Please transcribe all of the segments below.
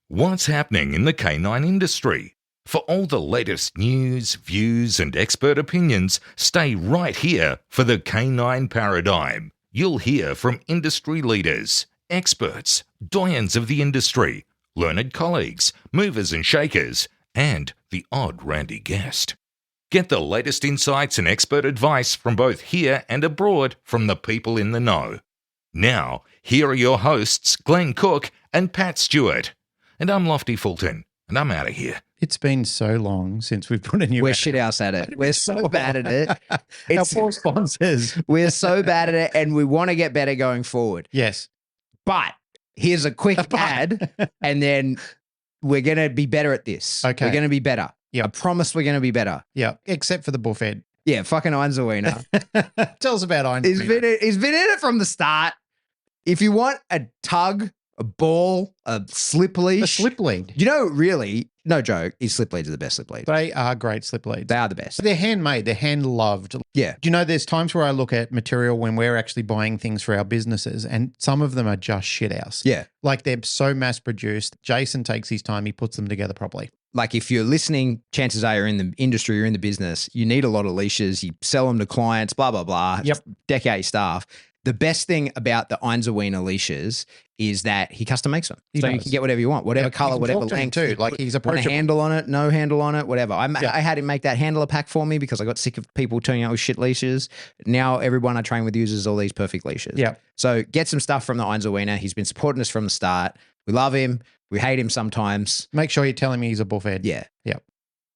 What's happening in the canine industry? For all the latest news, views, and expert opinions, stay right here for the Canine Paradigm. You'll hear from industry leaders, experts, doyens of the industry, learned colleagues, movers and shakers, and the odd randy guest. Get the latest insights and expert advice from both here and abroad from the people in the know. Now, here are your hosts, Glenn Cook and Pat Stewart. And I'm Lofty Fulton, and I'm out of here. It's been so long since we've put a new. We're shit house at it. We're so bad at it. Our poor sponsors. We're so bad at it, and we want to get better going forward. Yes. But here's a quick ad, and then we're going to be better at this. Okay. We're going to be better. Yeah. I promise we're going to be better. Yeah. Except for the buffet. Yeah, fucking Einzelwiener. Tell us about Einzelwiener. He's been in it from the start. If you want a tug, a ball, a slip leash. A slip lead. You know, really, no joke, his slip leads are the best slip leads. They are great slip leads. They are the best. They're handmade. They're hand-loved. Yeah. Do you know there's times where I look at material when we're actually buying things for our businesses and some of them are just shit house. Yeah. Like they're so mass-produced. Jason takes his time. He puts them together properly. Like if you're listening, chances are you're in the industry, you're in the business, you need a lot of leashes, you sell them to clients, blah, blah, blah. Yep. Deck out your staff. The best thing about the Einzelwiener leashes is that he custom makes them. He so does. you can get whatever you want, whatever color, whatever length. Too. Like he's Want approachable. a handle on it, no handle on it, whatever. I had him make that handler pack for me because I got sick of people turning out with shit leashes. Now everyone I train with uses all these perfect leashes. Yeah. So get some stuff from the Einzelwiener. He's been supporting us from the start. We love him. We hate him sometimes. Make sure you're telling me he's a buffet. Yeah. Yep.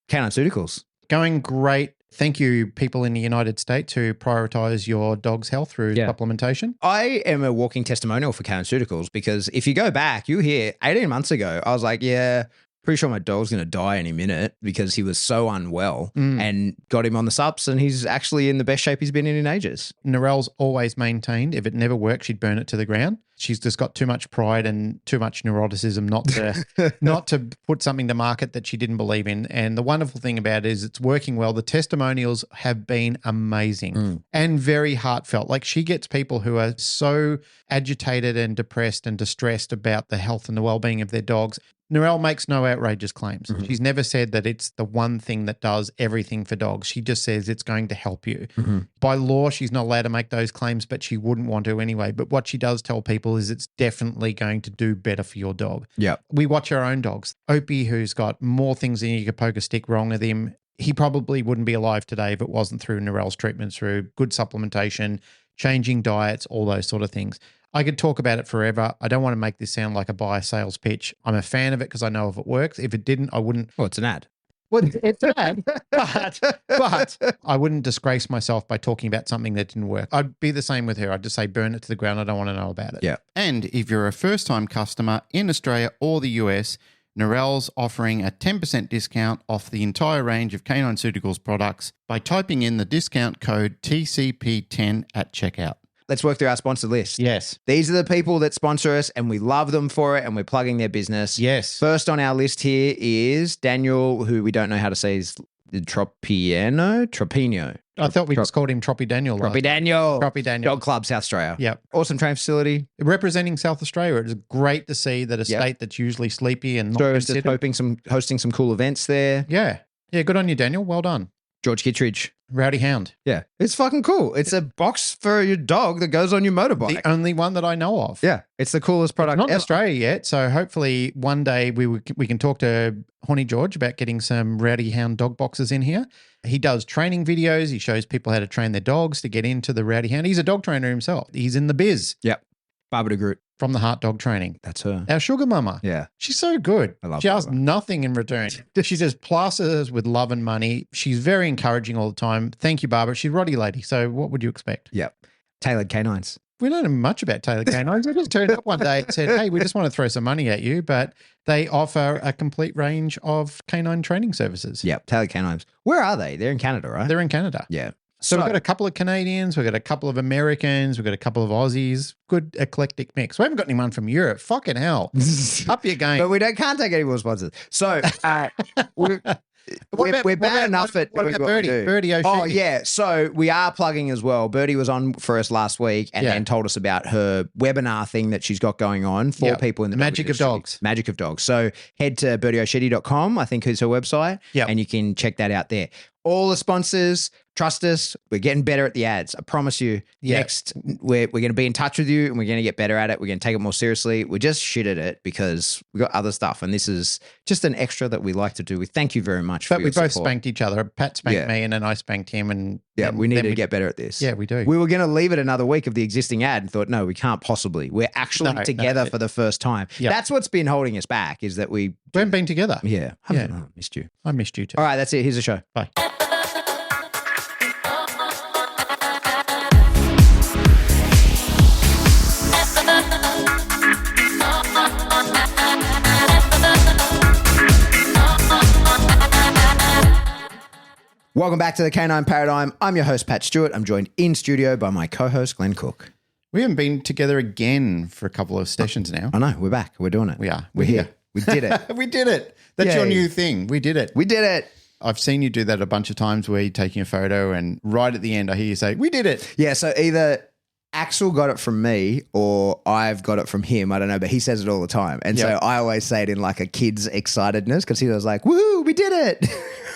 Canine Pharmaceuticals. Going great. Thank you, people in the United States who prioritize your dog's health through supplementation. I am a walking testimonial for Pharmaceuticals because if you go back, you hear 18 months ago, I was like, yeah, pretty sure my dog's going to die any minute because he was so unwell and got him on the subs and he's actually in the best shape he's been in ages. Narelle's always maintained if it never worked, she'd burn it to the ground. She's just got too much pride and too much neuroticism not to put something to market that she didn't believe in. And the wonderful thing about it is it's working well. The testimonials have been amazing and very heartfelt. Like she gets people who are so agitated and depressed and distressed about the health and the well-being of their dogs. Narelle makes no outrageous claims. She's never said that it's the one thing that does everything for dogs. She just says it's going to help you. By law, she's not allowed to make those claims, but she wouldn't want to anyway. But what she does tell people is it's definitely going to do better for your dog. Yeah. We watch our own dogs. Opie, who's got more things than you could poke a stick wrong with him, he probably wouldn't be alive today if it wasn't through Narelle's treatments, through good supplementation, changing diets, all those sort of things. I could talk about it forever. I don't want to make this sound like a buy sales pitch. I'm a fan of it because I know if it works. If it didn't, I wouldn't. Well, it's an ad. Well, it's an ad, but I wouldn't disgrace myself by talking about something that didn't work. I'd be the same with her. I'd just say burn it to the ground. I don't want to know about it. Yeah. And if you're a first-time customer in Australia or the US, Narelle's offering a 10% discount off the entire range of Canine Pharmaceuticals products by typing in the discount code TCP10 at checkout. Let's work through our sponsor list. Yes. These are the people that sponsor us and we love them for it and we're plugging their business. Yes. First on our list here is Daniel, who we don't know how to say is Tropino. I thought we just called him Troppy Daniel. Troppy Daniel. Troppy Daniel. Dog Club, South Australia. Yep. Awesome training facility. Representing South Australia. It's great to see that a state that's usually sleepy and not Australia's just considered. hosting some cool events there. Yeah. Yeah, good on you, Daniel. Well done. George Kittredge. Rowdy Hound. Yeah. It's fucking cool. It's a box for your dog that goes on your motorbike. The only one that I know of. Yeah. It's the coolest product Not in ever. Australia yet, so hopefully one day we can talk to Horny George about getting some Rowdy Hound dog boxes in here. He does training videos. He shows people how to train their dogs to get into the Rowdy Hound. He's a dog trainer himself. He's in the biz. Yep. Barbara de Groot. From the Heart Dog Training. That's her. Our sugar mama. Yeah. She's so good. I love She asks Barbara. nothing in return. She just plasters us with love and money. She's very encouraging all the time. Thank you, Barbara. She's a Roddy lady. So what would you expect? Yep. Tailored Canines. We don't know much about Tailored Canines. They just turned up one day and said, hey, we just want to throw some money at you. But they offer a complete range of canine training services. Yep. Tailored Canines. Where are they? They're in Canada, right? They're in Canada. Yeah. So we've got a couple of Canadians, we've got a couple of Americans, we've got a couple of Aussies. Good eclectic mix. We haven't got anyone from Europe. Fucking hell. Up your game. But we can't take any more sponsors. So We're bad enough at what doing about what we Birdie? do. Birdie O'Shea. Oh, yeah. So we are plugging as well. Birdie was on for us last week and Yeah. then told us about her webinar thing that she's got going on for Yep. people in the Magic dog of industry. Dogs. Magic of Dogs. So head to birdieoshedi.com, I think is her website, Yep. and you can check that out there. All the sponsors, trust us. We're getting better at the ads. I promise you. Yeah. Next, we're going to be in touch with you and we're going to get better at it. We're going to take it more seriously. We're just shit at it because we've got other stuff. And this is just an extra that we like to do. We thank you very much for But your we both support. spanked each other. Pat spanked Yeah. me and then I spanked him. And Yeah, then- we need then to get better at this. Yeah, we do. We were going to leave it another week of the existing ad and thought, no, we can't possibly. We're actually No, together no. for the first time. Yep. That's what's been holding us back is that we haven't been together. Yeah. Yeah. Oh, missed you. I missed you too. All right, that's it. Here's the show. Bye. Welcome back to the Canine Paradigm. I'm your host, Pat Stewart. I'm joined in studio by my co-host, Glenn Cook. We haven't been together again for a couple of sessions now. I know, we're back. We're doing it. We are. We're here. We did it. We did it. That's your Yay. new thing. We did it. We did it. I've seen you do that a bunch of times where you're taking a photo and right at the end I hear you say, we did it. Yeah, so either Axel got it from me or I've got it from him. I don't know, but he says it all the time. And so Yep. I always say it in like a kid's excitedness because he was like, woohoo, we did it.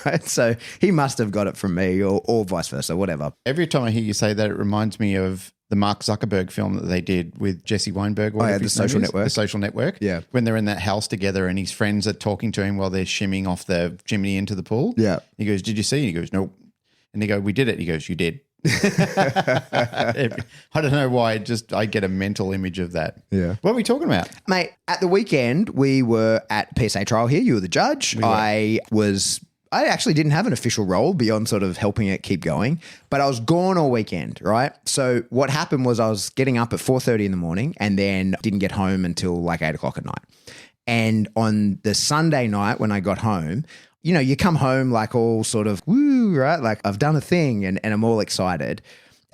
Right? So he must have got it from me or vice versa, whatever. Every time I hear you say that, it reminds me of the Mark Zuckerberg film that they did with Jesse Weinberg. Oh, yeah, whatever The his name Social is. Network. The Social Network. Yeah. When they're in that house together and his friends are talking to him while they're shimmying off the chimney into the pool. Yeah. He goes, did you see? And he goes, nope. And they go, we did it. He goes, you did. I don't know why. I get a mental image of that. Yeah. What are we talking about? Mate, at the weekend, we were at PSA trial here. You were the judge. I actually didn't have an official role beyond sort of helping it keep going, but I was gone all weekend, right? So what happened was I was getting up at 4:30 in the morning and then didn't get home until like 8 o'clock at night. And on the Sunday night when I got home, you know, you come home like all sort of, woo, right? Like I've done a thing and I'm all excited.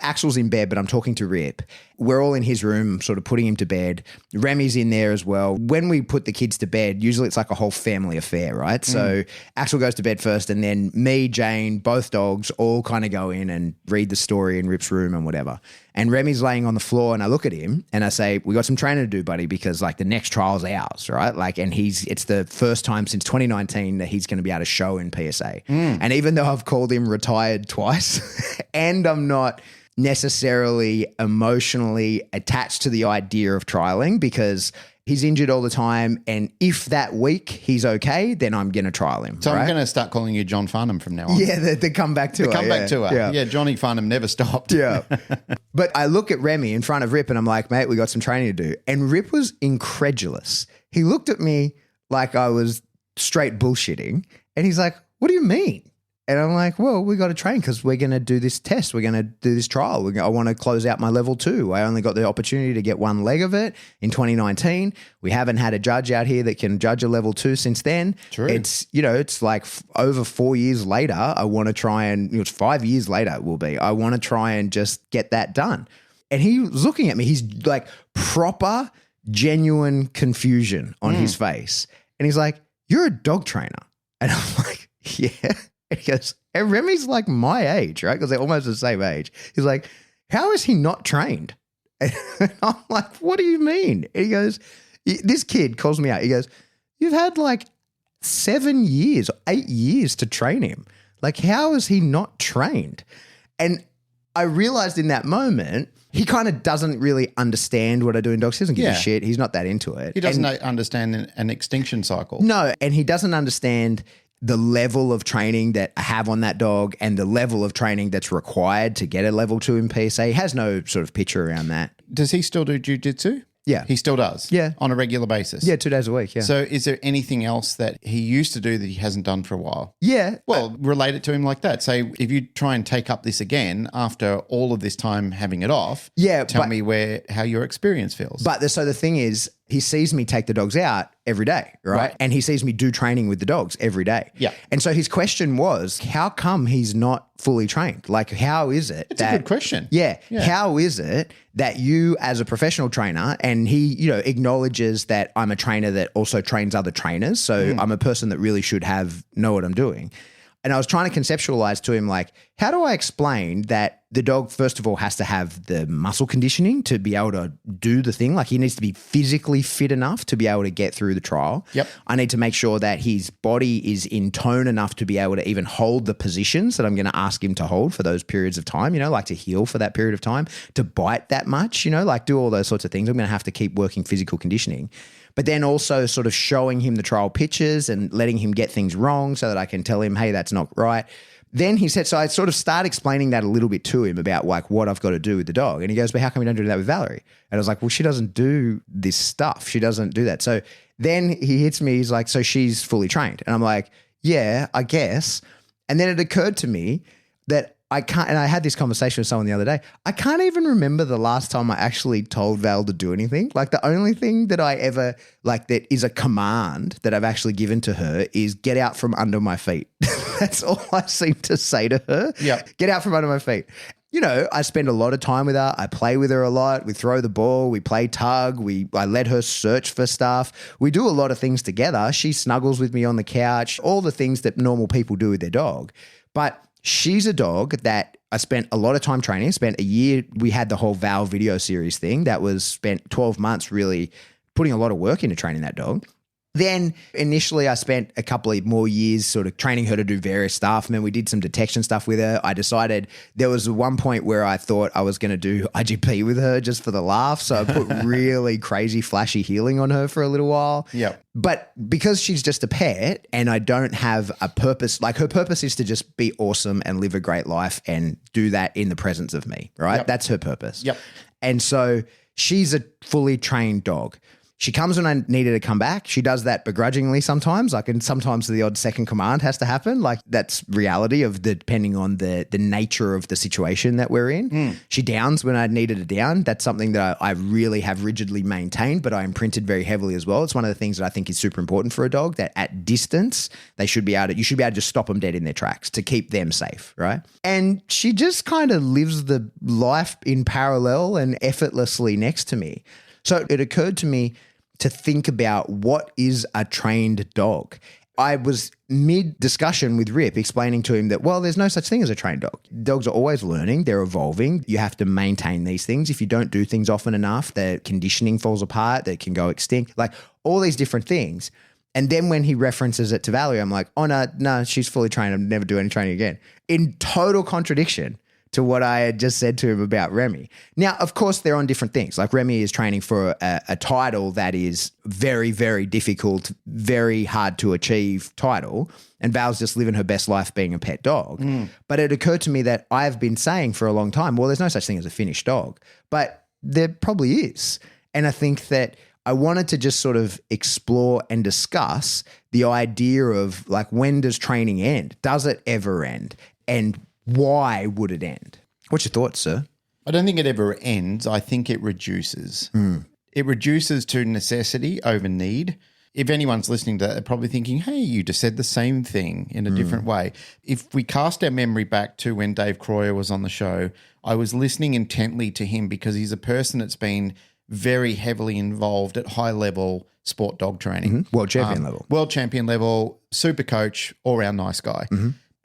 Axel's in bed, but I'm talking to Rip. We're all in his room, sort of putting him to bed. Remi's in there as well. When we put the kids to bed, usually it's like a whole family affair, right? So Axel goes to bed first and then me, Jane, both dogs all kind of go in and read the story in Rip's room and whatever. And Remi's laying on the floor and I look at him and I say, we got some training to do, buddy, because like the next trial's ours, right? Like, and it's the first time since 2019 that he's going to be able to show in PSA. And even though I've called him retired twice and I'm not necessarily emotionally attached to the idea of trialing because he's injured all the time. And if that week he's okay, then I'm going to trial him. So right? I'm going to start calling you John Farnham from now on. Yeah, the comeback tour. The comeback tour. Yeah. Yeah, Johnny Farnham never stopped. Yeah. But I look at Remi in front of Rip and I'm like, mate, we got some training to do. And Rip was incredulous. He looked at me like I was straight bullshitting. And he's like, what do you mean? And I'm like, well, we got to train because we're going to do this test. We're going to do this trial. I want to close out my level 2. I only got the opportunity to get one leg of it in 2019. We haven't had a judge out here that can judge a level 2 since then. True. It's, it's like over 4 years later, I want to try and, it's 5 years later it will be. I want to try and just get that done. And he was looking at me. He's like proper, genuine confusion on his face. And he's like, you're a dog trainer. And I'm like, yeah. And he goes, and Remi's like my age, right? Because they're almost the same age. He's like, how is he not trained? And I'm like, what do you mean? And he goes, this kid calls me out. He goes, you've had like 7 years, 8 years to train him. Like, how is he not trained? And I realized in that moment, he kind of doesn't really understand what I do in dogs. He doesn't give a shit. He's not that into it. He doesn't understand an extinction cycle. No, and he doesn't understand the level of training that I have on that dog and the level of training that's required to get a level 2 in PSA. He has no sort of picture around that. Does he still do jiu-jitsu? Yeah. He still does? Yeah. On a regular basis? Yeah, 2 days a week, yeah. So is there anything else that he used to do that he hasn't done for a while? Yeah. Well, relate it to him like that. Say, if you try and take up this again after all of this time having it off, Yeah, tell but- me how your experience feels. But so the thing is, he sees me take the dogs out every day, right? And he sees me do training with the dogs every day. Yeah. And so his question was, how come he's not fully trained? Like, how is it It's a good question. Yeah. How is it that you as a professional trainer, and he, acknowledges that I'm a trainer that also trains other trainers. So I'm a person that really should know what I'm doing. And I was trying to conceptualize to him, like, how do I explain that the dog, first of all, has to have the muscle conditioning to be able to do the thing? Like, he needs to be physically fit enough to be able to get through the trial. Yep. I need to make sure that his body is in tone enough to be able to even hold the positions that I'm going to ask him to hold for those periods of time, like to heal for that period of time, to bite that much, like do all those sorts of things. I'm going to have to keep working physical conditioning. But then also sort of showing him the trial pictures and letting him get things wrong so that I can tell him, hey, that's not right. Then he said, so I sort of start explaining that a little bit to him about like what I've got to do with the dog. And he goes, but how come we don't do that with Valerie? And I was like, well, she doesn't do this stuff. She doesn't do that. So then he hits me. He's like, so she's fully trained. And I'm like, yeah, I guess. And then it occurred to me that I can't, and I had this conversation with someone the other day. I can't even remember the last time I actually told Val to do anything. Like the only thing that I ever, like that is a command that I've actually given to her is get out from under my feet. That's all I seem to say to her. Yeah. Get out from under my feet. I spend a lot of time with her. I play with her a lot. We throw the ball. We play tug. I let her search for stuff. We do a lot of things together. She snuggles with me on the couch, all the things that normal people do with their dog. But she's a dog that I spent a lot of time training, spent a year. We had the whole Val video series thing that was spent 12 months really putting a lot of work into training that dog. Then initially I spent a couple of more years sort of training her to do various stuff. And then we did some detection stuff with her. I decided there was one point where I thought I was going to do IGP with her just for the laugh. So I put really crazy flashy healing on her for a little while. Yeah. But because she's just a pet and I don't have a purpose, like her purpose is to just be awesome and live a great life and do that in the presence of me, right? Yep. That's her purpose. Yep. And so she's a fully trained dog. She comes when I need her to come back. She does that begrudgingly sometimes. Sometimes the odd second command has to happen. Like that's reality of depending on the nature of the situation that we're in. She downs when I needed her down. That's something that I really have rigidly maintained, but I imprinted very heavily as well. It's one of the things that I think is super important for a dog, that at distance, you should be able to just stop them dead in their tracks to keep them safe, right? And she just kind of lives the life in parallel and effortlessly next to me. So it occurred to me to think about what is a trained dog. I was mid-discussion with Rip explaining to him that, well, there's no such thing as a trained dog. Dogs are always learning. They're evolving. You have to maintain these things. If you don't do things often enough, their conditioning falls apart. They can go extinct. Like all these different things. And then when he references it to Valerie, I'm like, oh, no, she's fully trained. I'll never do any training again. In total contradiction to what I had just said to him about Remi. Now, of course, they're on different things. Like Remi is training for a title that is very, very difficult, very hard to achieve title. And Val's just living her best life being a pet dog. But it occurred to me that I've been saying for a long time, well, there's no such thing as a finished dog. But there probably is. And I think that I wanted to just sort of explore and discuss the idea of like, when does training end? Does it ever end? And why would it end? What's your thoughts, sir? I don't think it ever ends. I think it reduces. It reduces to necessity over need. If anyone's listening to that, they're probably thinking, hey, you just said the same thing in a different way. If we cast our memory back to when Dave Croyer was on the show, I was listening intently to him because he's a person that's been very heavily involved at high level sport dog training. World champion level. World champion level, super coach, all-round nice guy.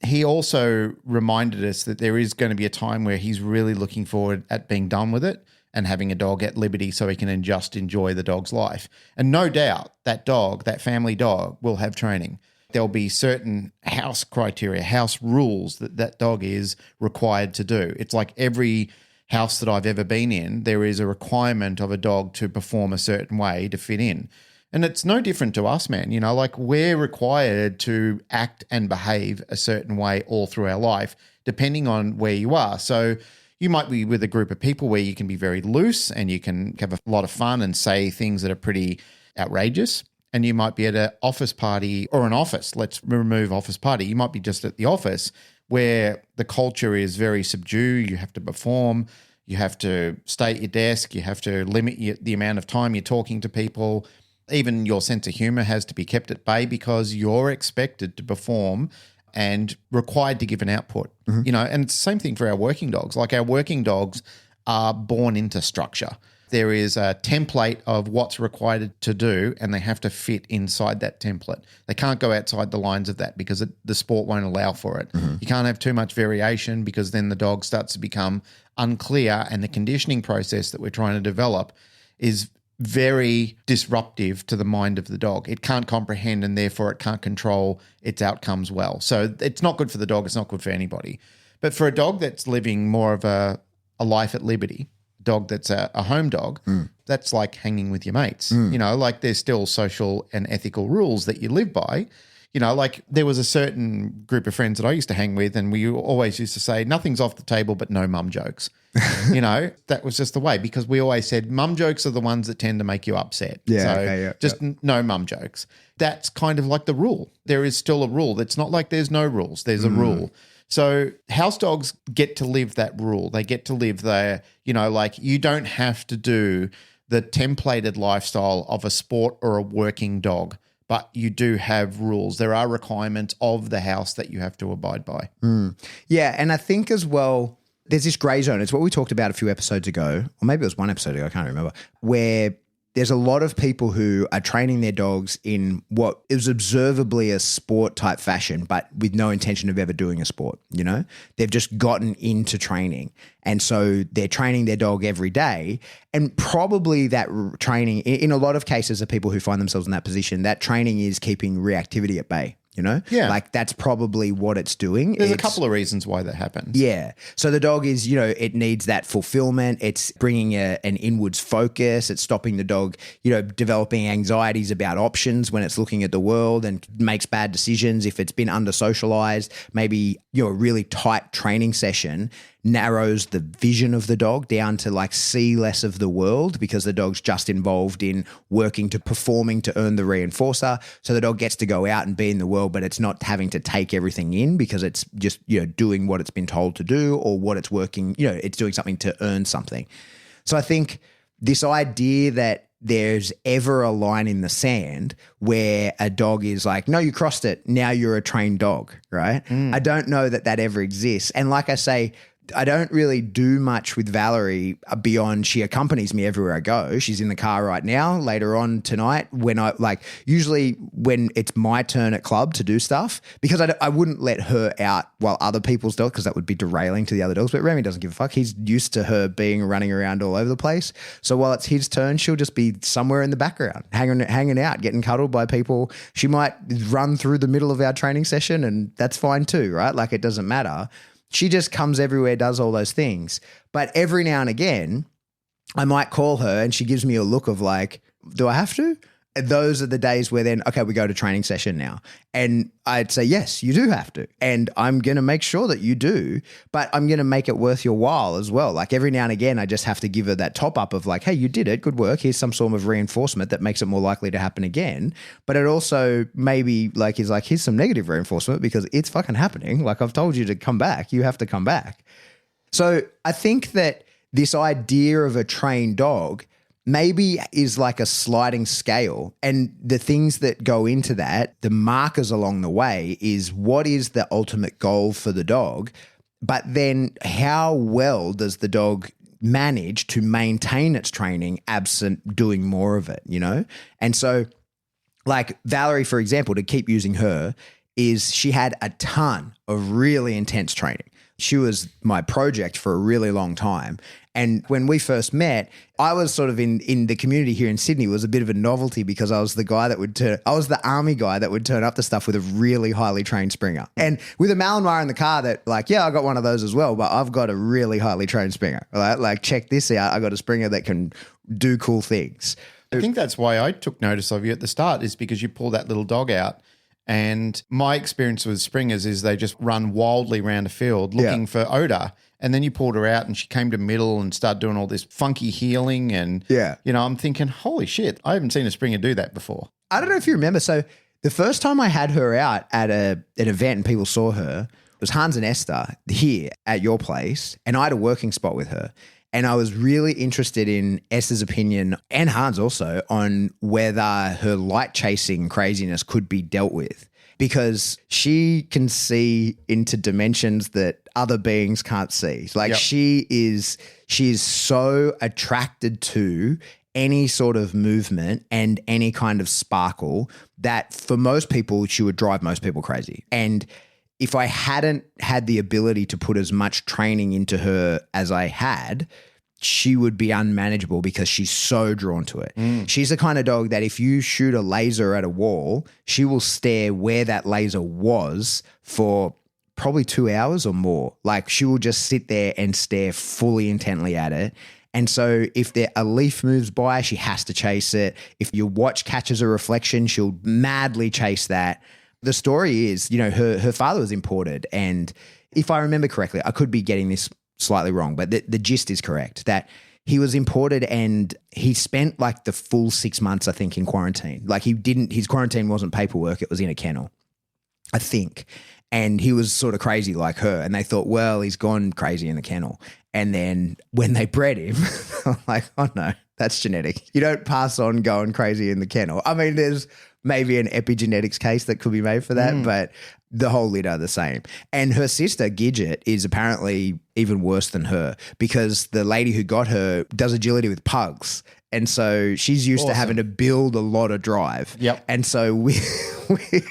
He also reminded us that there is going to be a time where he's really looking forward at being done with it and having a dog at liberty so he can just enjoy the dog's life. And no doubt that dog, that family dog, will have training. There'll be certain house criteria, house rules that that dog is required to do. It's like every house that I've ever been in, there is a requirement of a dog to perform a certain way to fit in. And it's no different to us, man. Like we're required to act and behave a certain way all through our life, depending on where you are. So you might be with a group of people where you can be very loose and you can have a lot of fun and say things that are pretty outrageous. And you might be at an office party or an office. Let's remove office party. You might be just at the office where the culture is very subdued. You have to perform. You have to stay at your desk. You have to limit the amount of time you're talking to people. Even your sense of humor has to be kept at bay because you're expected to perform and required to give an output. You know, and it's the same thing for our working dogs. Like our working dogs are born into structure. There is a template of what's required to do, and they have to fit inside that template. They can't go outside the lines of that because the sport won't allow for it. You can't have too much variation because then the dog starts to become unclear, and the conditioning process that we're trying to develop is very disruptive to the mind of the dog. It can't comprehend, and therefore it can't control its outcomes well. So it's not good for the dog. It's not good for anybody. But for a dog that's living more of a life at liberty, dog that's a home dog, that's like hanging with your mates. You know, like there's still social and ethical rules that you live by. You know, like there was a certain group of friends that I used to hang with, and we always used to say, nothing's off the table but no mum jokes. You know, that was just the way, because we always said mum jokes are the ones that tend to make you upset. No mum jokes. That's kind of like the rule. There is still a rule. It's not like there's no rules. There's a rule. So house dogs get to live that rule. They get to live there, you know, like you don't have to do the templated lifestyle of a sport or a working dog, but you do have rules. There are requirements of the house that you have to abide by. Yeah, and I think as well, there's this grey zone. It's what we talked about a few episodes ago, or maybe it was one episode ago, I can't remember, where there's a lot of people who are training their dogs in what is observably a sport type fashion, but with no intention of ever doing a sport, you know? They've just gotten into training. And so they're training their dog every day. And probably that training, in a lot of cases of people who find themselves in that position, that training is keeping reactivity at bay. You know? Yeah. Like that's probably what it's doing. There's a couple of reasons why that happens. Yeah. So the dog is, you know, it needs that fulfillment. It's bringing an inwards focus. It's stopping the dog, you know, developing anxieties about options when it's looking at the world and makes bad decisions. If it's been under socialized, maybe, you know, a really tight training session narrows the vision of the dog down to like see less of the world because the dog's just involved in working to performing to earn the reinforcer. So the dog gets to go out and be in the world, but it's not having to take everything in because it's just, you know, doing what it's been told to do or what it's working, you know, it's doing something to earn something. So I think this idea that there's ever a line in the sand where a dog is like, no, you crossed it. Now you're a trained dog, right? I don't know that that ever exists. And like I say, I don't really do much with Valerie beyond she accompanies me everywhere I go. She's in the car right now, later on tonight when usually when it's my turn at club to do stuff, because I wouldn't let her out while other people's dogs, because that would be derailing to the other dogs. But Remi doesn't give a fuck. He's used to her running around all over the place. So while it's his turn, she'll just be somewhere in the background, hanging out, getting cuddled by people. She might run through the middle of our training session and that's fine too, right? Like it doesn't matter. She just comes everywhere, does all those things. But every now and again, I might call her and she gives me a look of like, do I have to? And those are the days where then, okay, we go to training session now. And I'd say, yes, you do have to. And I'm going to make sure that you do, but I'm going to make it worth your while as well. Like every now and again, I just have to give her that top up of like, hey, you did it. Good work. Here's some sort of reinforcement that makes it more likely to happen again. But it also maybe like is like, here's some negative reinforcement because it's fucking happening. Like I've told you to come back. You have to come back. So I think that this idea of a trained dog maybe is like a sliding scale. And the things that go into that, the markers along the way is what is the ultimate goal for the dog, but then how well does the dog manage to maintain its training absent doing more of it, you know? And so like Valerie, for example, to keep using her, is she had a ton of really intense training. She was my project for a really long time. And when we first met, I was sort of in the community here in Sydney was a bit of a novelty because I was the guy that I was the army guy that would turn up to stuff with a really highly trained Springer. And with a Malinois in the car that like, yeah, I got one of those as well, but I've got a really highly trained Springer. Right? Like check this out. I got a Springer that can do cool things. I think that's why I took notice of you at the start is because you pull that little dog out. And my experience with Springers is they just run wildly around a field looking for odor. And then you pulled her out and she came to middle and started doing all this funky healing. And, you know, I'm thinking, holy shit, I haven't seen a Springer do that before. I don't know if you remember. So the first time I had her out at an event and people saw her, it was Hans and Esther here at your place. And I had a working spot with her. And I was really interested in Esther's opinion, and Hans also, on whether her light chasing craziness could be dealt with, because she can see into dimensions that other beings can't see. Like she is so attracted to any sort of movement and any kind of sparkle that for most people, she would drive most people crazy. And if I hadn't had the ability to put as much training into her as I had, she would be unmanageable because she's so drawn to it. She's the kind of dog that if you shoot a laser at a wall, she will stare where that laser was for probably 2 hours or more. Like she will just sit there and stare fully intently at it. And so if a leaf moves by, she has to chase it. If your watch catches a reflection, she'll madly chase that. The story is, her father was imported. And if I remember correctly, I could be getting this slightly wrong, but the gist is correct, that he was imported and he spent like the full 6 months, I think, in quarantine. Like his quarantine wasn't paperwork. It was in a kennel, I think. And he was sort of crazy like her. And they thought, well, he's gone crazy in the kennel. And then when they bred him, I'm like, oh no, that's genetic. You don't pass on going crazy in the kennel. I mean, there's maybe an epigenetics case that could be made for that, but the whole litter are the same. And her sister, Gidget, is apparently even worse than her because the lady who got her does agility with pugs. And so she's used to having to build a lot of drive. Yep. And so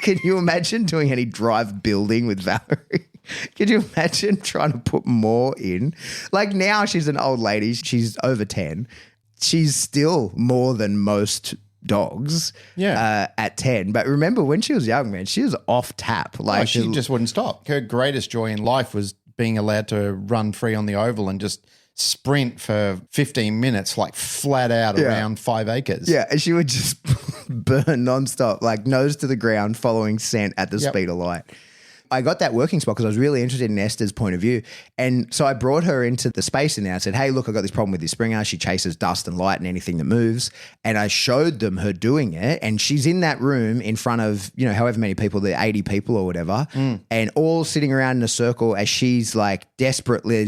can you imagine doing any drive building with Valerie? Could you imagine trying to put more in? Like now she's an old lady. She's over 10. She's still more than most dogs at 10. But remember when she was young, man, she was off tap. Like she just wouldn't stop. Her greatest joy in life was being allowed to run free on the oval and just sprint for 15 minutes, like flat out around 5 acres. Yeah, and she would just burn nonstop, like nose to the ground, following scent at the speed of light. I got that working spot because I was really interested in Esther's point of view. And so I brought her into the space in there. I said, hey, look, I've got this problem with this Springer. She chases dust and light and anything that moves. And I showed them her doing it. And she's in that room in front of, however many people, the 80 people or whatever, and all sitting around in a circle as she's like desperately,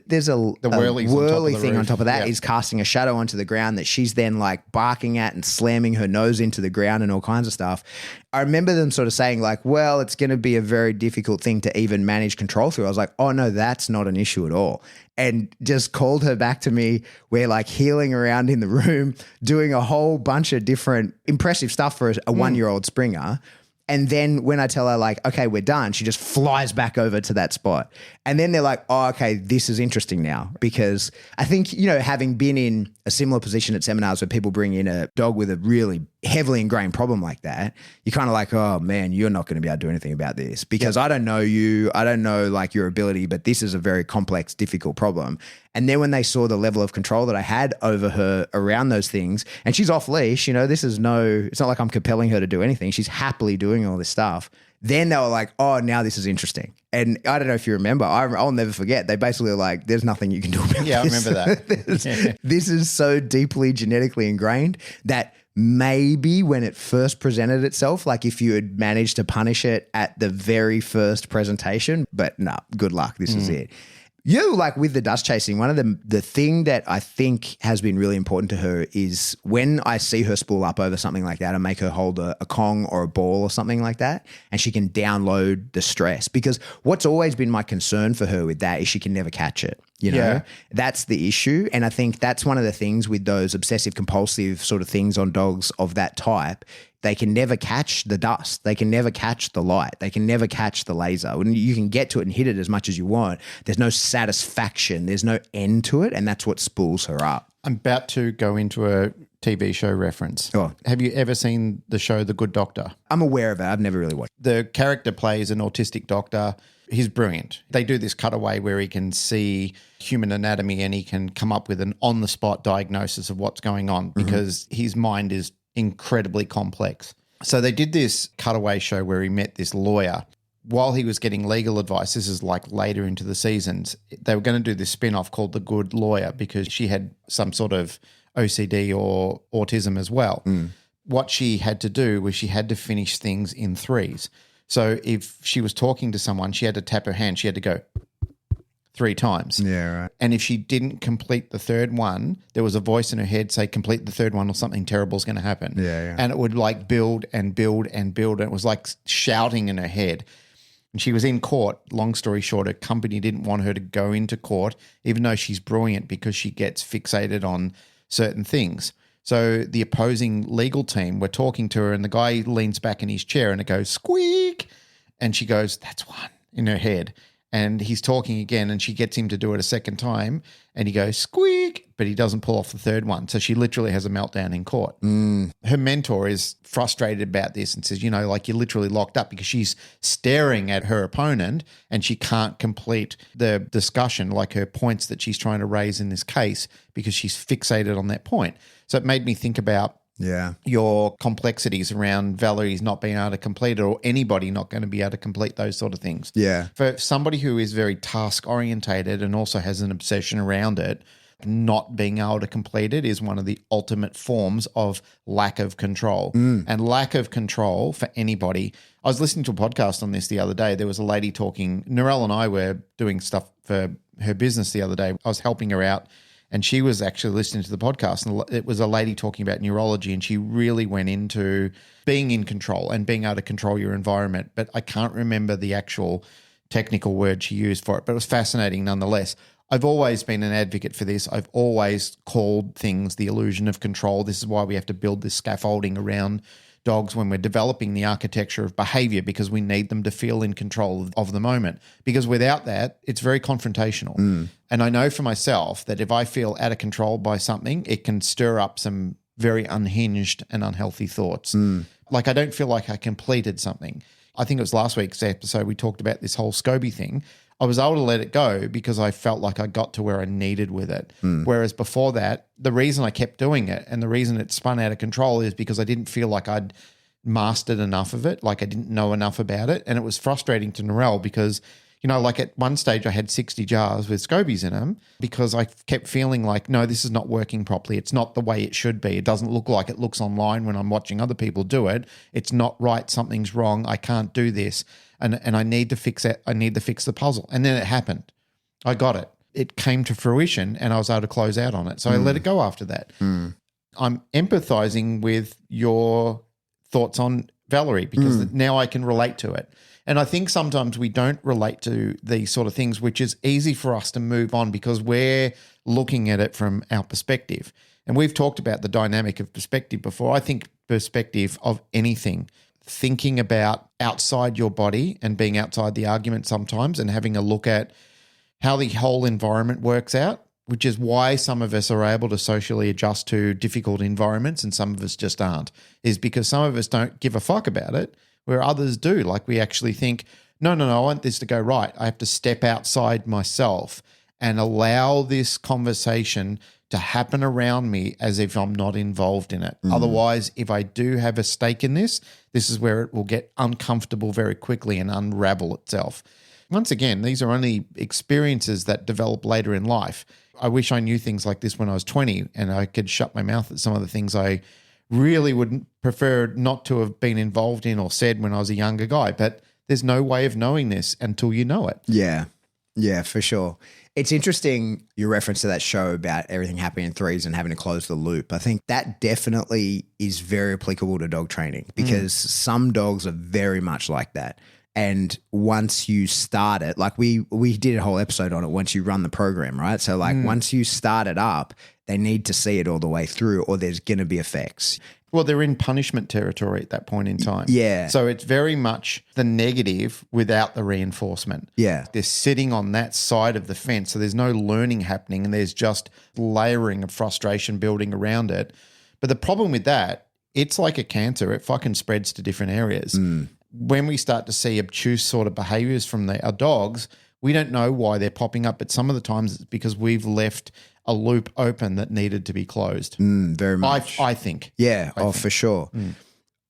there's a whirly thing on top of that is casting a shadow onto the ground that she's then like barking at and slamming her nose into the ground and all kinds of stuff. I remember them sort of saying like, well, it's going to be a very difficult thing to even manage control through. I was like, oh no, that's not an issue at all. And just called her back to me. We're like heeling around in the room, doing a whole bunch of different impressive stuff for a 1-year-old Springer. And then when I tell her like, okay, we're done, she just flies back over to that spot. And then they're like, oh, okay, this is interesting now. Because I think, having been in a similar position at seminars where people bring in a dog with a really heavily ingrained problem like that, you're kind of like, oh man, you're not going to be able to do anything about this because I don't know you. I don't know like your ability, but this is a very complex, difficult problem. And then when they saw the level of control that I had over her around those things, and she's off leash, it's not like I'm compelling her to do anything. She's happily doing all this stuff. Then they were like, oh, now this is interesting. And I don't know if you remember, I'll never forget. They basically were like, there's nothing you can do about this. Yeah, I remember that. This is so deeply genetically ingrained that maybe when it first presented itself, like if you had managed to punish it at the very first presentation, but no, good luck. This is it. Like with the dust chasing, one of the thing that I think has been really important to her is when I see her spool up over something like that and make her hold a Kong or a ball or something like that, and she can download the stress. Because what's always been my concern for her with that is she can never catch it. That's the issue. And I think that's one of the things with those obsessive compulsive sort of things on dogs of that type. They can never catch the dust. They can never catch the light. They can never catch the laser. When you can get to it and hit it as much as you want, there's no satisfaction. There's no end to it. And that's what spools her up. I'm about to go into a TV show reference. Oh. Have you ever seen the show The Good Doctor? I'm aware of it. I've never really watched it. The character plays an autistic doctor. He's brilliant. They do this cutaway where he can see human anatomy and he can come up with an on-the-spot diagnosis of what's going on because his mind is incredibly complex. So they did this cutaway show where he met this lawyer. While he was getting legal advice, this is like later into the seasons, they were going to do this spin-off called The Good Lawyer because she had some sort of OCD or autism as well. What she had to do was she had to finish things in threes. So if she was talking to someone, she had to tap her hand. She had to go 3 times. Yeah, right. And if she didn't complete the third one, there was a voice in her head say, complete the third one or something terrible is going to happen. Yeah. And it would like build and build and build. And it was like shouting in her head. And she was in court. Long story short, her company didn't want her to go into court, even though she's brilliant, because she gets fixated on certain things. So the opposing legal team were talking to her, and the guy leans back in his chair and it goes, squeak. And she goes, that's one, in her head. And he's talking again, and she gets him to do it a second time, and he goes, squeak, but he doesn't pull off the third one. So she literally has a meltdown in court. Her mentor is frustrated about this and says, like, you're literally locked up, because she's staring at her opponent and she can't complete the discussion, like her points that she's trying to raise in this case, because she's fixated on that point. So it made me think about your complexities around Valerie's not being able to complete it, or anybody not going to be able to complete those sort of things. Yeah. For somebody who is very task orientated and also has an obsession around it, not being able to complete it is one of the ultimate forms of lack of control. And lack of control for anybody. I was listening to a podcast on this the other day. There was a lady talking. Narelle and I were doing stuff for her business the other day. I was helping her out, and she was actually listening to the podcast, and it was a lady talking about neurology, and she really went into being in control and being able to control your environment. But I can't remember the actual technical word she used for it, but it was fascinating nonetheless. I've always been an advocate for this. I've always called things the illusion of control. This is why we have to build this scaffolding around dogs when we're developing the architecture of behavior, because we need them to feel in control of the moment. Because without that, it's very confrontational. And I know for myself that if I feel out of control by something, it can stir up some very unhinged and unhealthy thoughts. Like, I don't feel like I completed something. I think it was last week's episode we talked about this whole SCOBY thing. I was able to let it go because I felt like I got to where I needed with it. Whereas before that, the reason I kept doing it and the reason it spun out of control is because I didn't feel like I'd mastered enough of it, like I didn't know enough about it. And it was frustrating to Narelle because, like at one stage I had 60 jars with scobies in them because I kept feeling like, no, this is not working properly. It's not the way it should be. It doesn't look like it looks online when I'm watching other people do it. It's not right. Something's wrong. I can't do this. And I need to fix it. I need to fix the puzzle. And then it happened. I got it. It came to fruition and I was able to close out on it. So I let it go after that. I'm empathizing with your thoughts on Valerie because now I can relate to it. And I think sometimes we don't relate to these sort of things, which is easy for us to move on because we're looking at it from our perspective. And we've talked about the dynamic of perspective before. I think perspective of anything, thinking about outside your body and being outside the argument sometimes and having a look at how the whole environment works out, which is why some of us are able to socially adjust to difficult environments and some of us just aren't, is because some of us don't give a fuck about it, where others do. Like we actually think, no, I want this to go right. I have to step outside myself and allow this conversation to happen around me as if I'm not involved in it. Otherwise, if I do have a stake in this, this is where it will get uncomfortable very quickly and unravel itself. Once again, these are only experiences that develop later in life. I wish I knew things like this when I was 20 and I could shut my mouth at some of the things I really would prefer not to have been involved in or said when I was a younger guy. But there's no way of knowing this until you know it. Yeah, for sure. It's interesting your reference to that show about everything happening in threes and having to close the loop. I think that definitely is very applicable to dog training because some dogs are very much like that. And once you start it, like we did a whole episode on it, once you run the program, right? So like once you start it up, they need to see it all the way through or there's going to be effects. Well, they're in punishment territory at that point in time. Yeah. So it's very much the negative without the reinforcement. Yeah. They're sitting on that side of the fence. So there's no learning happening and there's just layering of frustration building around it. But the problem with that, it's like a cancer. It fucking spreads to different areas. When we start to see obtuse sort of behaviors from our dogs, we don't know why they're popping up. But some of the times it's because we've left a loop open that needed to be closed. Very much. I think. Yeah, I think. For sure.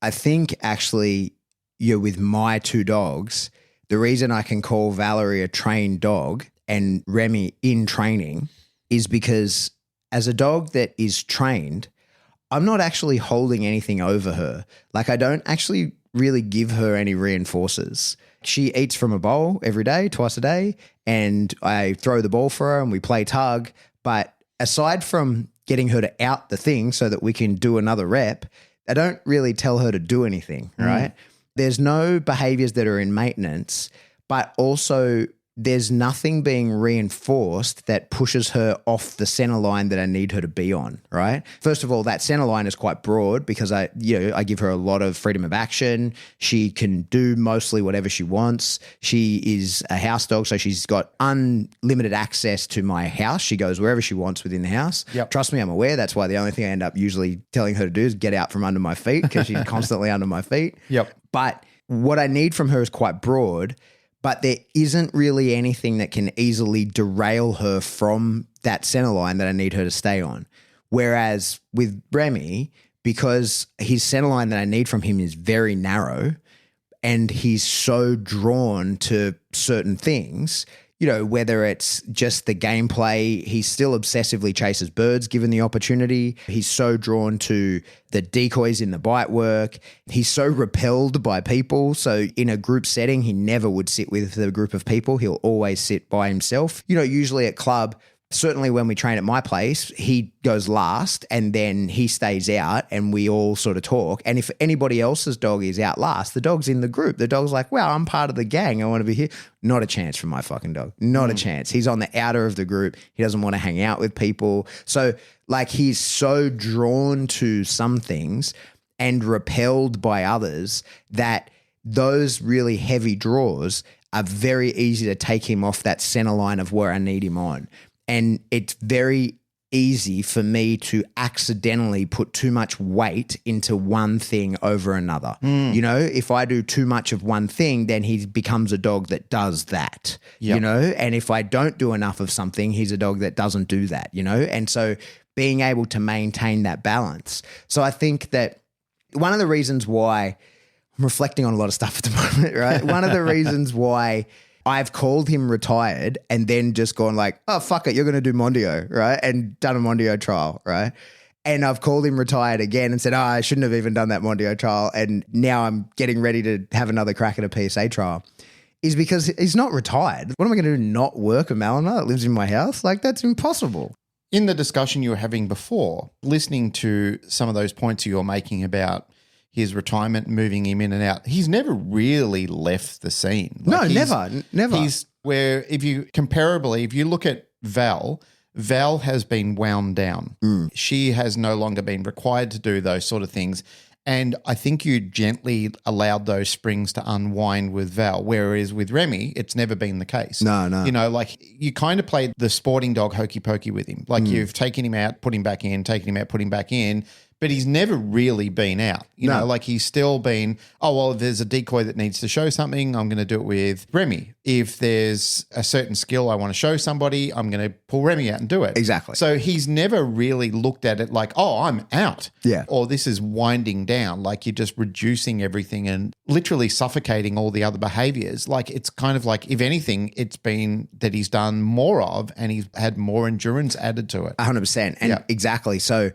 I think actually, with my two dogs, the reason I can call Valerie a trained dog and Remi in training is because as a dog that is trained, I'm not actually holding anything over her. Like I don't actually really give her any reinforcers. she eats from a bowl every day, twice a day, and I throw the ball for her and we play tug. But aside from getting her to out the thing so that we can do another rep, I don't really tell her to do anything, right? There's no behaviors that are in maintenance, but also there's nothing being reinforced that pushes her off the center line that I need her to be on, right? First of all, that center line is quite broad because I give her a lot of freedom of action. She can do mostly whatever she wants. She is a house dog, so she's got unlimited access to my house. She goes wherever she wants within the house. Yep. Trust me, I'm aware. That's why the only thing I end up usually telling her to do is get out from under my feet because she's constantly under my feet. Yep. But what I need from her is quite broad, but there isn't really anything that can easily derail her from that center line that I need her to stay on. Whereas with Remi, because his center line that I need from him is very narrow and he's so drawn to certain things, whether it's just the gameplay, he still obsessively chases birds given the opportunity. He's so drawn to the decoys in the bite work. He's so repelled by people. So in a group setting, he never would sit with a group of people. He'll always sit by himself. Usually at club, certainly when we train at my place, he goes last and then he stays out and we all sort of talk. And if anybody else's dog is out last, the dog's in the group. The dog's like, wow, I'm part of the gang. I want to be here. Not a chance for my fucking dog. Not a chance. He's on the outer of the group. He doesn't want to hang out with people. So he's so drawn to some things and repelled by others that those really heavy draws are very easy to take him off that center line of where I need him on. And it's very easy for me to accidentally put too much weight into one thing over another. If I do too much of one thing, then he becomes a dog that does that, and if I don't do enough of something, he's a dog that doesn't do that, and so being able to maintain that balance. So I think that one of the reasons why I'm reflecting on a lot of stuff at the moment, right? One of the reasons why I've called him retired and then just gone like, oh, fuck it, you're going to do Mondio, right? And done a Mondio trial, right? And I've called him retired again and said, oh, I shouldn't have even done that Mondio trial. And now I'm getting ready to have another crack at a PSA trial. Is because he's not retired. What am I going to do? Not work a Malinois that lives in my house? That's impossible. In the discussion you were having before, listening to some of those points you were making about his retirement, moving him in and out, he's never really left the scene. Never. He's where if you look at Val has been wound down. She has no longer been required to do those sort of things. And I think you gently allowed those springs to unwind with Val, whereas with Remi, it's never been the case. No. You kind of played the sporting dog hokey pokey with him. You've taken him out, put him back in, taken him out, put him back in. But he's never really been out, he's still been, if there's a decoy that needs to show something, I'm going to do it with Remi. If there's a certain skill I want to show somebody, I'm going to pull Remi out and do it. Exactly. So he's never really looked at it like, I'm out. Yeah. Or this is winding down, like you're just reducing everything and literally suffocating all the other behaviors. It's kind of like, if anything, it's been that he's done more of and he's had more endurance added to it. 100%. And exactly. So,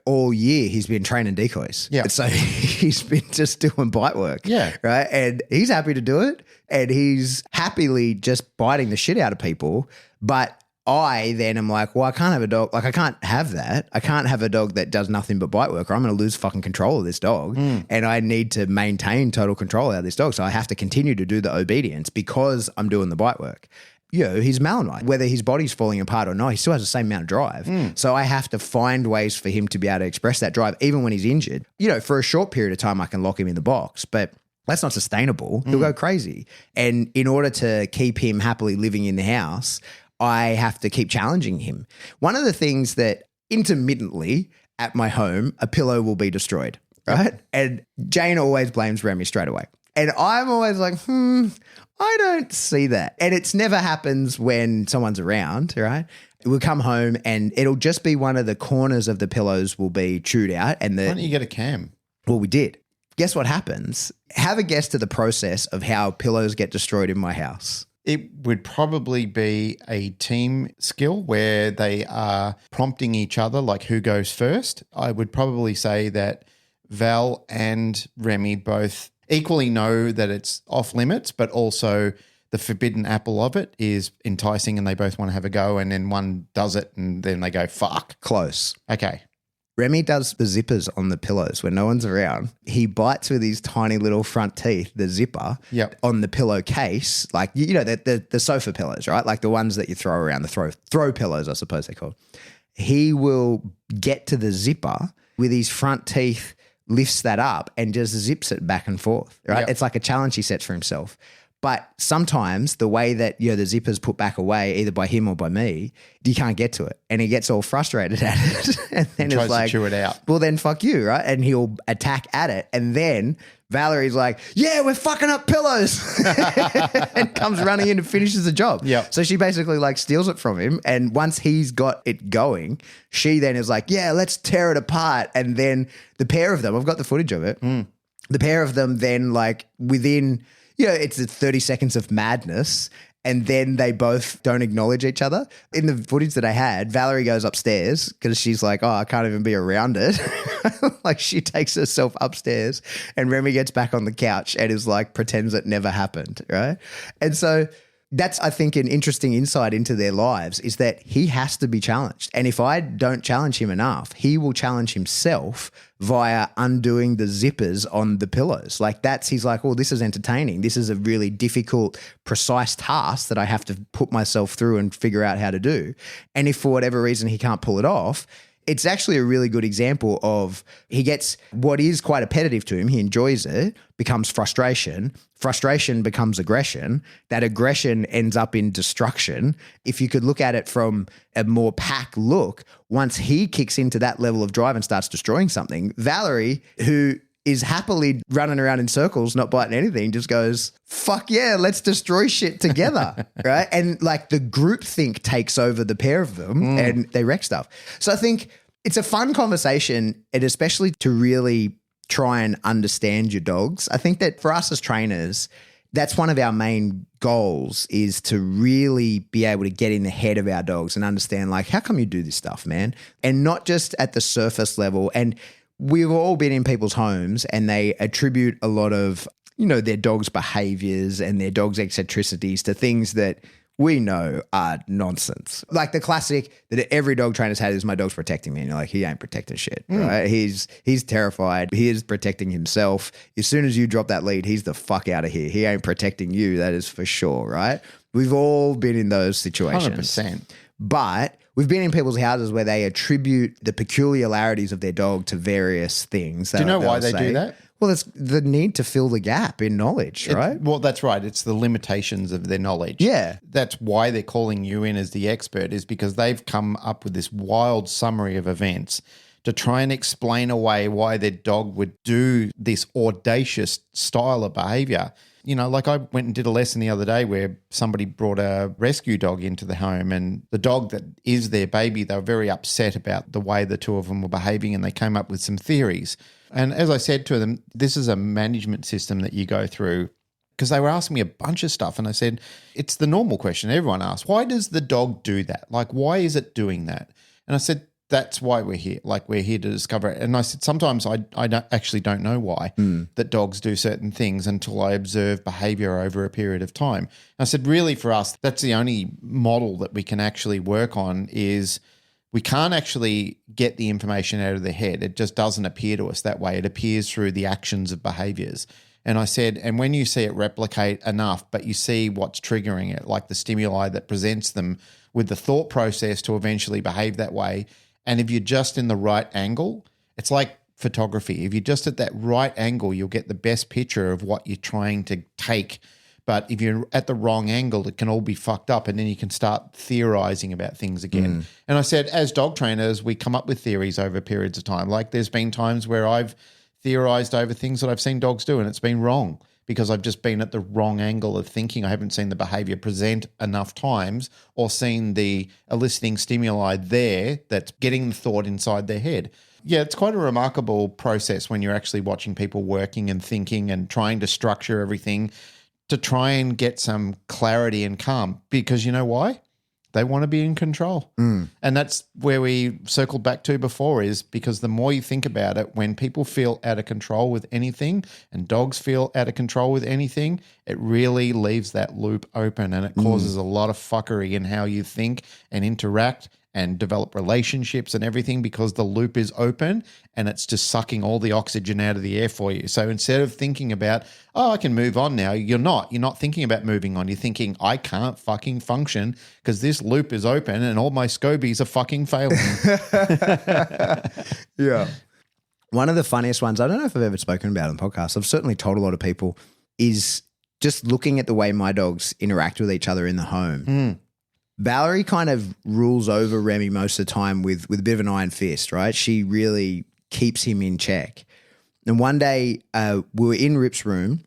all year he's been training decoys. Yeah. So he's been just doing bite work. Yeah. Right. And he's happy to do it. And he's happily just biting the shit out of people. But I then am like, well, I can't have a dog. I can't have that. I can't have a dog that does nothing but bite work or I'm going to lose fucking control of this dog. And I need to maintain total control of this dog. So I have to continue to do the obedience because I'm doing the bite work. He's Malinois. Whether his body's falling apart or not, he still has the same amount of drive. So I have to find ways for him to be able to express that drive, even when he's injured. For a short period of time, I can lock him in the box, but that's not sustainable. He'll go crazy. And in order to keep him happily living in the house, I have to keep challenging him. One of the things that intermittently at my home, a pillow will be destroyed, right? And Jane always blames Remi straight away. And I'm always like, I don't see that. And it's never happens when someone's around, right? We'll come home and it'll just be one of the corners of the pillows will be chewed out. And Why don't you get a cam? Well, we did. Guess what happens? Have a guess to the process of how pillows get destroyed in my house. It would probably be a team skill where they are prompting each other, like who goes first. I would probably say that Val and Remi both equally know that it's off limits, but also the forbidden apple of it is enticing and they both want to have a go, and then one does it and then they go, fuck. Close. Okay. Remi does the zippers on the pillows when no one's around. He bites with his tiny little front teeth, the zipper, on the pillowcase, like, you know, the sofa pillows, right? Like the ones that you throw around, the throw pillows, I suppose they're called. He will get to the zipper with his front teeth, lifts that up and just zips it back and forth, right? Yep. It's like a challenge he sets for himself. But sometimes the way that, you know, the zipper's put back away, either by him or by me, you can't get to it. And he gets all frustrated at it. And then tries it's like, to chew it out. Well, then fuck you, right? And he'll attack at it. And then Valerie's like, yeah, we're fucking up pillows. And comes running in and finishes the job. Yep. So she basically like steals it from him. And once he's got it going, she then is like, yeah, let's tear it apart. And then the pair of them, I've got the footage of it. The pair of them then like within, you know, it's 30 seconds of madness. And then they both don't acknowledge each other. In the footage that I had, Valerie goes upstairs because she's like, oh, I can't even be around it. Like she takes herself upstairs and Remi gets back on the couch and is like, pretends it never happened, right? And so that's, I think, an interesting insight into their lives is that he has to be challenged. And if I don't challenge him enough, he will challenge himself via undoing the zippers on the pillows. Like he's like, oh, this is entertaining. This is a really difficult, precise task that I have to put myself through and figure out how to do. And if for whatever reason he can't pull it off, it's actually a really good example of he gets what is quite appetitive to him. He enjoys it, becomes frustration. Frustration becomes aggression. That aggression ends up in destruction. If you could look at it from a more pack look, once he kicks into that level of drive and starts destroying something, Valerie, who is happily running around in circles, not biting anything, just goes, fuck yeah, let's destroy shit together, right? And like the groupthink takes over the pair of them and they wreck stuff. So I think it's a fun conversation, and especially to really try and understand your dogs. I think that for us as trainers, that's one of our main goals, is to really be able to get in the head of our dogs and understand, like, how come you do this stuff, man? And not just at the surface level. And we've all been in people's homes and they attribute a lot of, you know, their dog's behaviors and their dog's eccentricities to things that we know are nonsense. Like the classic that every dog trainer's had is, my dog's protecting me. And you're like, he ain't protecting shit, right? He's terrified. He is protecting himself. As soon as you drop that lead, he's the fuck out of here. He ain't protecting you. That is for sure, right? We've all been in those situations. 100%. But we've been in people's houses where they attribute the peculiarities of their dog to various things. Do you know why they do that? Well, it's the need to fill the gap in knowledge, right? Well, that's right. It's the limitations of their knowledge. Yeah. That's why they're calling you in as the expert, is because they've come up with this wild summary of events to try and explain away why their dog would do this audacious style of behavior. You know, like I went and did a lesson the other day where somebody brought a rescue dog into the home, and the dog that is their baby, they were very upset about the way the two of them were behaving, and they came up with some theories. And as I said to them, this is a management system that you go through, because they were asking me a bunch of stuff. And I said, it's the normal question everyone asks. Why does the dog do that? Like, why is it doing that? And I said, that's why we're here. Like, we're here to discover it. And I said, sometimes I don't know why that dogs do certain things until I observe behavior over a period of time. And I said, really, for us, that's the only model that we can actually work on. Is we can't actually get the information out of their head. It just doesn't appear to us that way. It appears through the actions of behaviors. And I said, and when you see it replicate enough, but you see what's triggering it, like the stimuli that presents them with the thought process to eventually behave that way. And if you're just in the right angle, it's like photography. If you're just at that right angle, you'll get the best picture of what you're trying to take. But if you're at the wrong angle, it can all be fucked up, and then you can start theorizing about things again. And I said, as dog trainers, we come up with theories over periods of time. Like there's been times where I've theorized over things that I've seen dogs do, and it's been wrong because I've just been at the wrong angle of thinking. I haven't seen the behavior present enough times or seen the eliciting stimuli there that's getting the thought inside their head. Yeah, it's quite a remarkable process when you're actually watching people working and thinking and trying to structure everything to try and get some clarity and calm. Because you know why? They want to be in control. And that's where we circled back to before, is because the more you think about it, when people feel out of control with anything and dogs feel out of control with anything, it really leaves that loop open, and it causes a lot of fuckery in how you think and interact and develop relationships and everything, because the loop is open and it's just sucking all the oxygen out of the air for you. So instead of thinking about, oh, I can move on now, you're not thinking about moving on. You're thinking, I can't fucking function because this loop is open and all my scobies are fucking failing. Yeah. One of the funniest ones, I don't know if I've ever spoken about on the podcast, I've certainly told a lot of people, is just looking at the way my dogs interact with each other in the home. Valerie kind of rules over Remi most of the time with a bit of an iron fist, right? She really keeps him in check. And one day we were in Rip's room.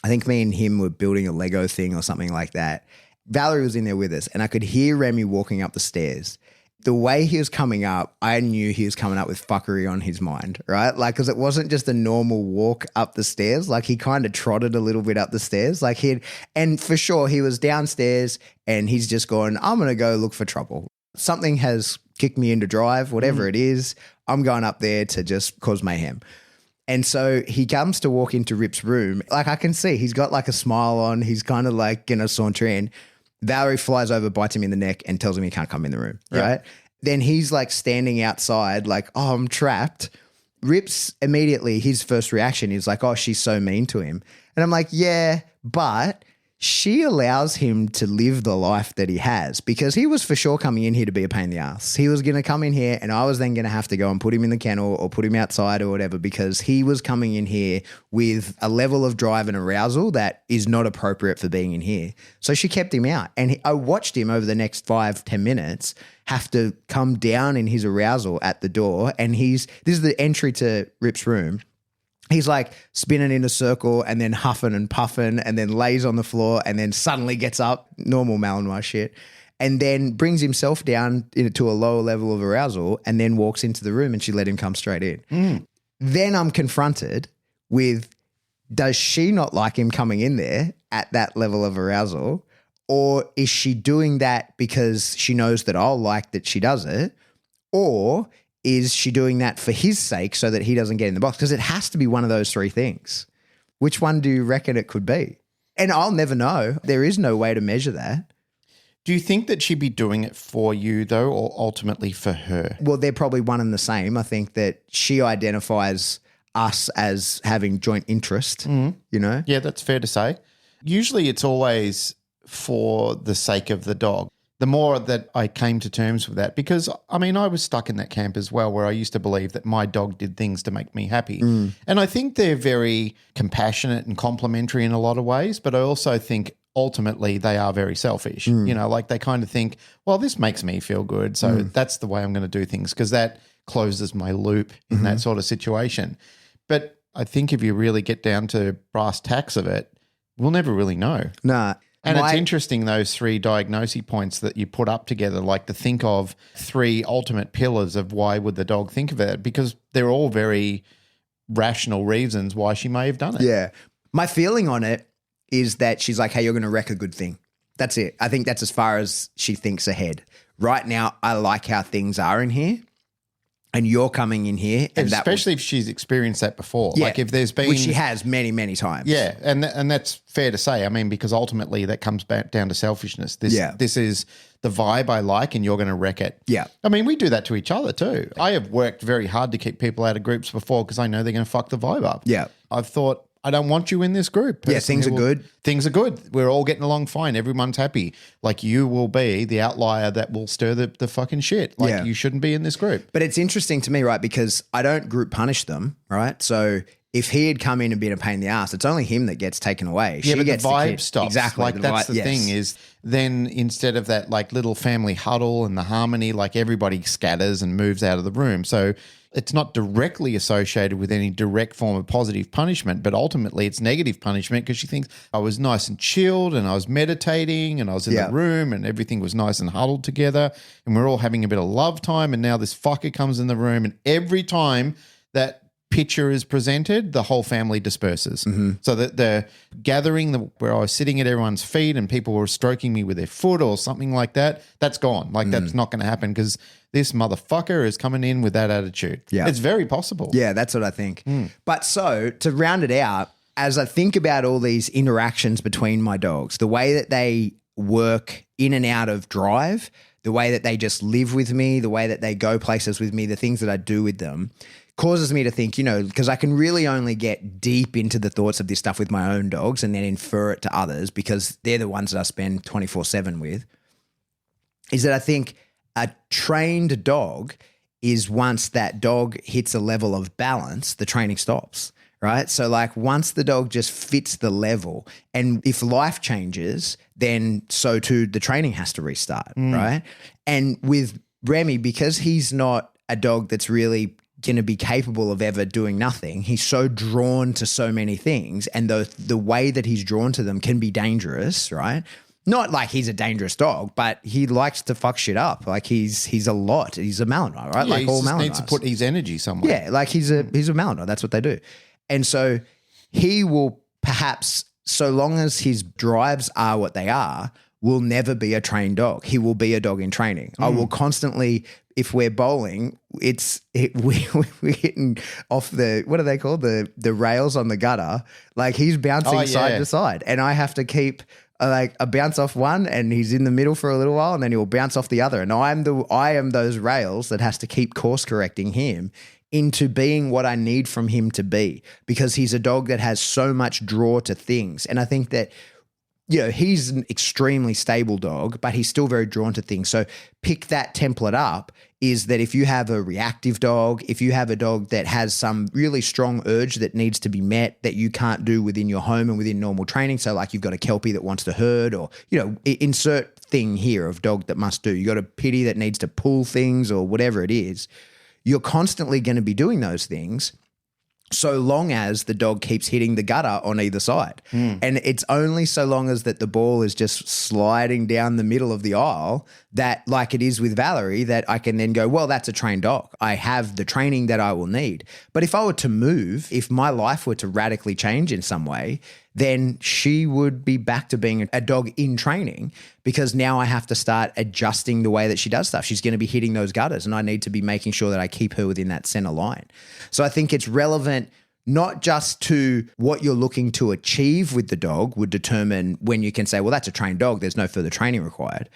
I think me and him were building a Lego thing or something like that. Valerie was in there with us, and I could hear Remi walking up the stairs. The way he was coming up, I knew he was coming up with fuckery on his mind, right? Like, because it wasn't just a normal walk up the stairs. Like, he kind of trotted a little bit up the stairs. And for sure, he was downstairs and he's just gone, I'm going to go look for trouble. Something has kicked me into drive, whatever it is. I'm going up there to just cause mayhem. And so he comes to walk into Rip's room. Like, I can see he's got like a smile on. He's kind of like going to saunter in. Valerie flies over, bites him in the neck and tells him he can't come in the room, right? Then he's like standing outside like, oh, I'm trapped. Rip's immediately, his first reaction is like, oh, she's so mean to him. And I'm like, yeah, but she allows him to live the life that he has, because he was for sure coming in here to be a pain in the ass. He was going to come in here and I was then going to have to go and put him in the kennel or put him outside or whatever, because he was coming in here with a level of drive and arousal that is not appropriate for being in here. So she kept him out. And I watched him over the next 5-10 minutes have to come down in his arousal at the door. And this is the entry to Rip's room. He's like spinning in a circle and then huffing and puffing and then lays on the floor and then suddenly gets up, normal Malinois shit, and then brings himself down to a lower level of arousal and then walks into the room, and she let him come straight in. Then I'm confronted with, does she not like him coming in there at that level of arousal, or is she doing that because she knows that I'll like that she does it, or is she doing that for his sake so that he doesn't get in the box? Because it has to be one of those three things. Which one do you reckon it could be? And I'll never know. There is no way to measure that. Do you think that she'd be doing it for you, though, or ultimately for her? Well, they're probably one and the same. I think that she identifies us as having joint interest, you know? Yeah, that's fair to say. Usually it's always for the sake of the dog. The more that I came to terms with that, because, I mean, I was stuck in that camp as well, where I used to believe that my dog did things to make me happy. And I think they're very compassionate and complimentary in a lot of ways, but I also think ultimately they are very selfish. You know, like they kind of think, well, this makes me feel good, so that's the way I'm going to do things, because that closes my loop in that sort of situation. But I think if you really get down to brass tacks of it, we'll never really know. Nah. And it's interesting, those three diagnosis points that you put up together, like to think of three ultimate pillars of why would the dog think of it, because they're all very rational reasons why she may have done it. Yeah. My feeling on it is that she's like, hey, you're going to wreck a good thing. That's it. I think that's as far as she thinks ahead. Right now, I like how things are in here. And you're coming in here. And especially if she's experienced that before. Yeah, like if there's been... Which she has many, many times. Yeah, and that's fair to say. I mean, because ultimately that comes back down to selfishness. This is the vibe I like and you're going to wreck it. Yeah. I mean, we do that to each other too. I have worked very hard to keep people out of groups before because I know they're going to fuck the vibe up. Yeah. I've thought, I don't want you in this group. Yeah, things are good. Things are good. We're all getting along fine. Everyone's happy. Like you will be the outlier that will stir the fucking shit. Like you shouldn't be in this group. But it's interesting to me, right, because I don't group punish them, right? So if he had come in and been a pain in the ass, it's only him that gets taken away. Yeah, she but gets the vibe stops. Exactly. Like that's the thing is then instead of that like little family huddle and the harmony, like everybody scatters and moves out of the room. So it's not directly associated with any direct form of positive punishment, but ultimately it's negative punishment because she thinks I was nice and chilled and I was meditating and I was in the room and everything was nice and huddled together and we're all having a bit of love time, and now this fucker comes in the room and every time that picture is presented, the whole family disperses. So that the gathering where I was sitting at everyone's feet and people were stroking me with their foot or something like that, that's gone. Like that's not going to happen because this motherfucker is coming in with that attitude. Yeah. It's very possible. Yeah, that's what I think. But so to round it out, as I think about all these interactions between my dogs, the way that they work in and out of drive, the way that they just live with me, the way that they go places with me, the things that I do with them causes me to think, because I can really only get deep into the thoughts of this stuff with my own dogs and then infer it to others because they're the ones that I spend 24/7 with, is that I think a trained dog is once that dog hits a level of balance, the training stops. Right. So like once the dog just fits the level and if life changes, then so too the training has to restart. Right. And with Remi, because he's not a dog that's really going to be capable of ever doing nothing, he's so drawn to so many things. And the way that he's drawn to them can be dangerous. Right. Not like he's a dangerous dog, but he likes to fuck shit up. Like he's a lot. He's a Malinois, right? Yeah, like all Malinois needs to put his energy somewhere. Yeah. Like he's a Malinois. That's what they do. And so he will perhaps, so long as his drives are what they are, will never be a trained dog. He will be a dog in training. I will constantly, if we're bowling, we're hitting off the, what are they called? The rails on the gutter. Like he's bouncing side to side. And I have to keep like a bounce off one and he's in the middle for a little while and then he'll bounce off the other. And I am those rails that has to keep course correcting him into being what I need from him to be because he's a dog that has so much draw to things. And I think that, he's an extremely stable dog, but he's still very drawn to things. So pick that template up is that if you have a reactive dog, if you have a dog that has some really strong urge that needs to be met that you can't do within your home and within normal training. So like you've got a Kelpie that wants to herd or, insert thing here of dog that must do. You got a Pitty that needs to pull things or whatever it is. You're constantly going to be doing those things so long as the dog keeps hitting the gutter on either side. And it's only so long as that the ball is just sliding down the middle of the aisle that, like it is with Valerie, that I can then go, well, that's a trained dog. I have the training that I will need. But if I were to move, if my life were to radically change in some way, then she would be back to being a dog in training because now I have to start adjusting the way that she does stuff. She's going to be hitting those gutters and I need to be making sure that I keep her within that center line. So I think it's relevant not just to what you're looking to achieve with the dog would determine when you can say, well, that's a trained dog. There's no further training required.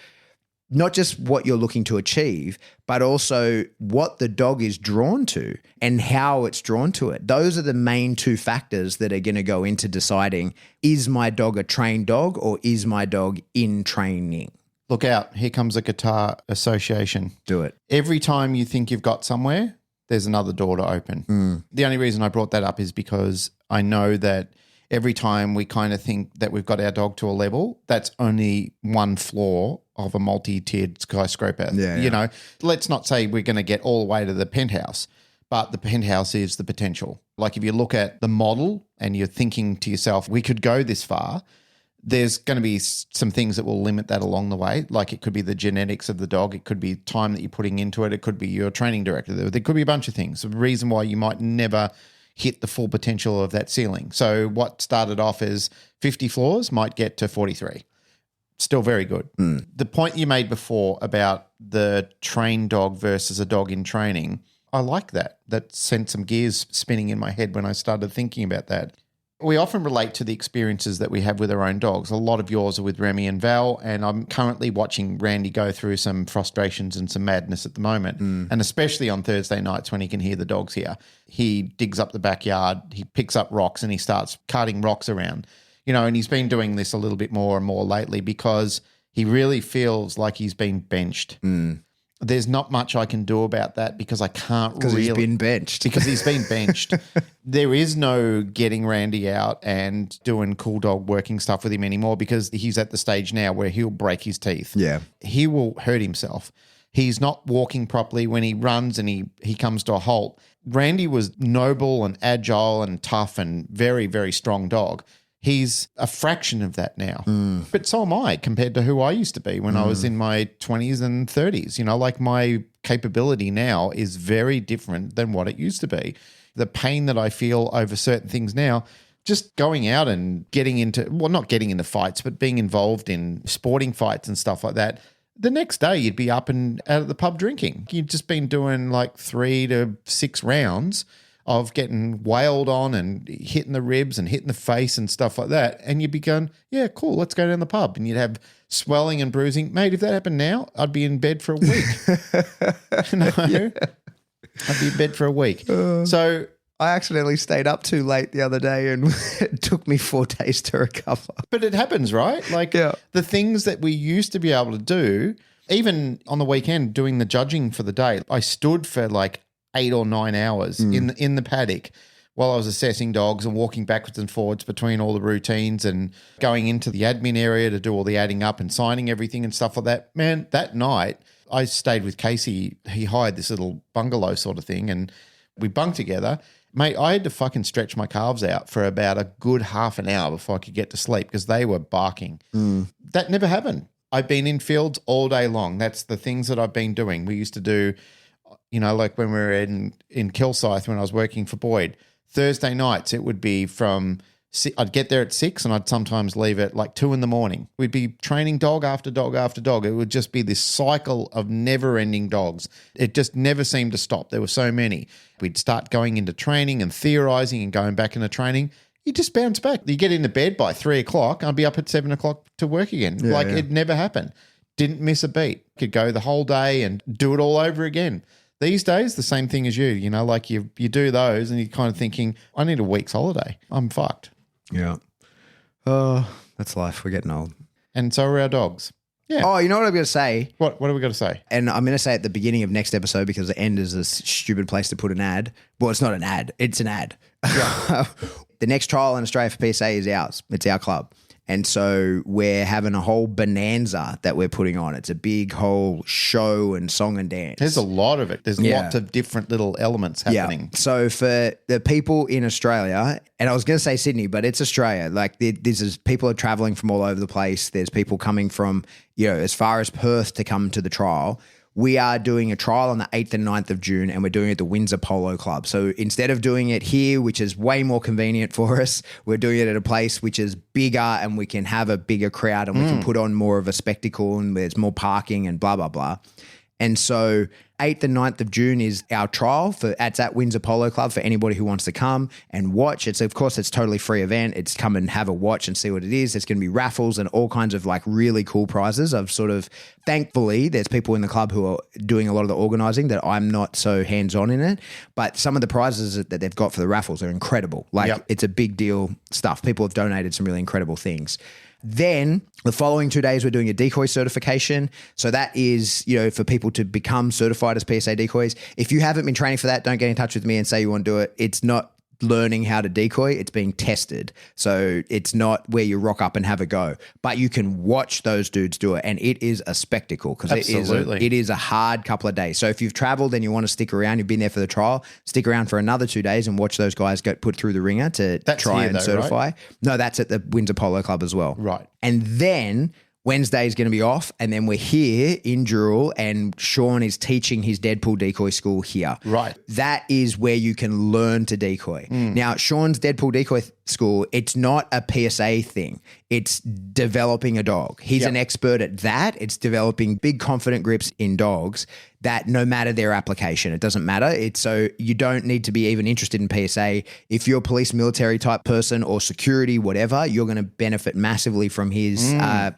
Not just what you're looking to achieve, but also what the dog is drawn to and how it's drawn to it. Those are the main two factors that are going to go into deciding, is my dog a trained dog or is my dog in training? Look out. Here comes a guitar association. Do it. Every time you think you've got somewhere, there's another door to open. The only reason I brought that up is because I know that every time we kind of think that we've got our dog to a level, that's only one floor of a multi-tiered skyscraper. Yeah. Let's not say we're going to get all the way to the penthouse, but the penthouse is the potential. Like if you look at the model and you're thinking to yourself, we could go this far, there's going to be some things that will limit that along the way. Like it could be the genetics of the dog. It could be time that you're putting into it. It could be your training director. There could be a bunch of things. The reason why you might never hit the full potential of that ceiling. So what started off as 50 floors might get to 43. Still very good. The point you made before about the trained dog versus a dog in training, I like that. That sent some gears spinning in my head when I started thinking about that. We often relate to the experiences that we have with our own dogs. A lot of yours are with Remi and Val, and I'm currently watching Randy go through some frustrations and some madness at the moment, and especially on Thursday nights when he can hear the dogs here. He digs up the backyard, he picks up rocks, and he starts carting rocks around. And he's been doing this a little bit more and more lately because he really feels like he's been benched. There's not much I can do about that because I can't really. Because he's been benched. Because he's been benched. There is no getting Randy out and doing cool dog working stuff with him anymore because he's at the stage now where he'll break his teeth. Yeah. He will hurt himself. He's not walking properly when he runs and he comes to a halt. Randy was noble and agile and tough and very, very strong dog. He's a fraction of that now. But so am I compared to who I used to be when I was in my 20s and 30s. Like my capability now is very different than what it used to be. The pain that I feel over certain things now, just going out and getting into, well, not getting into fights, but being involved in sporting fights and stuff like that. The next day you'd be up and out at the pub drinking. You'd just been doing like 3 to 6 rounds of getting wailed on and hitting the ribs and hitting the face and stuff like that. And you'd be going, yeah, cool, let's go down the pub. And you'd have swelling and bruising. Mate, if that happened now, I'd be in bed for a week. No, yeah. I'd be in bed for a week. So I accidentally stayed up too late the other day and it took me 4 days to recover. But it happens, right? Like the things that we used to be able to do, even on the weekend doing the judging for the day, I stood for like 8 or 9 hours in the paddock while I was assessing dogs and walking backwards and forwards between all the routines and going into the admin area to do all the adding up and signing everything and stuff like that. Man, that night I stayed with Casey. He hired this little bungalow sort of thing and we bunked together. Mate, I had to fucking stretch my calves out for about a good half an hour before I could get to sleep because they were barking. That never happened. I've been in fields all day long. That's the things that I've been doing. We used to do, you know, like when we were in Kilsyth when I was working for Boyd, Thursday nights it would be from, I'd get there at 6 and I'd sometimes leave at like 2 a.m. We'd be training dog after dog after dog. It would just be this cycle of never-ending dogs. It just never seemed to stop. There were so many. We'd start going into training and theorising and going back into training. You just bounce back. You get into bed by 3 o'clock. I'd be up at 7 o'clock to work again. It never happened. Didn't miss a beat. Could go the whole day and do it all over again. These days, the same thing as you know, like you do those and you're kind of thinking, I need a week's holiday. I'm fucked. Yeah. Oh, that's life. We're getting old. And so are our dogs. Yeah. Oh, you know what I'm going to say? What have we got to say? And I'm going to say at the beginning of next episode because the end is a stupid place to put an ad. Well, it's not an ad. It's an ad. Yeah. The next trial in Australia for PSA is ours. It's our club. And so we're having a whole bonanza that we're putting on. It's a big whole show and song and dance. There's a lot of it. There's lots of different little elements happening. Yeah. So for the people in Australia, and I was going to say Sydney, but it's Australia. Like people are traveling from all over the place. There's people coming from, as far as Perth to come to the trial. We are doing a trial on the 8th and 9th of June and we're doing it at the Windsor Polo Club. So instead of doing it here, which is way more convenient for us, we're doing it at a place which is bigger and we can have a bigger crowd and we can put on more of a spectacle and there's more parking and blah, blah, blah. And so 8th and 9th of June is our trial it's at Windsor Polo Club for anybody who wants to come and watch. It's totally free event. It's come and have a watch and see what it is. There's going to be raffles and all kinds of like really cool prizes. Thankfully, there's people in the club who are doing a lot of the organizing that I'm not so hands-on in it. But some of the prizes that they've got for the raffles are incredible. It's a big deal stuff. People have donated some really incredible things. Then the following 2 days, we're doing a decoy certification. So that is, for people to become certified as PSA decoys. If you haven't been training for that, don't get in touch with me and say you want to do it. It's not learning how to decoy. It's being tested. So it's not where you rock up and have a go, but you can watch those dudes do it. And it is a spectacle because it is a hard couple of days. So if you've traveled and you want to stick around, you've been there for the trial, stick around for another 2 days and watch those guys get put through the ringer to try and certify. Right? No, that's at the Windsor Polo Club as well. Right. And then Wednesday is going to be off, and then we're here in Dural, and Sean is teaching his Deadpool decoy school here. Right. That is where you can learn to decoy. Now, Sean's Deadpool decoy school, it's not a PSA thing. It's developing a dog. He's an expert at that. It's developing big confident grips in dogs that no matter their application, it doesn't matter. It's so you don't need to be even interested in PSA. If you're a police military type person or security, whatever, you're going to benefit massively from his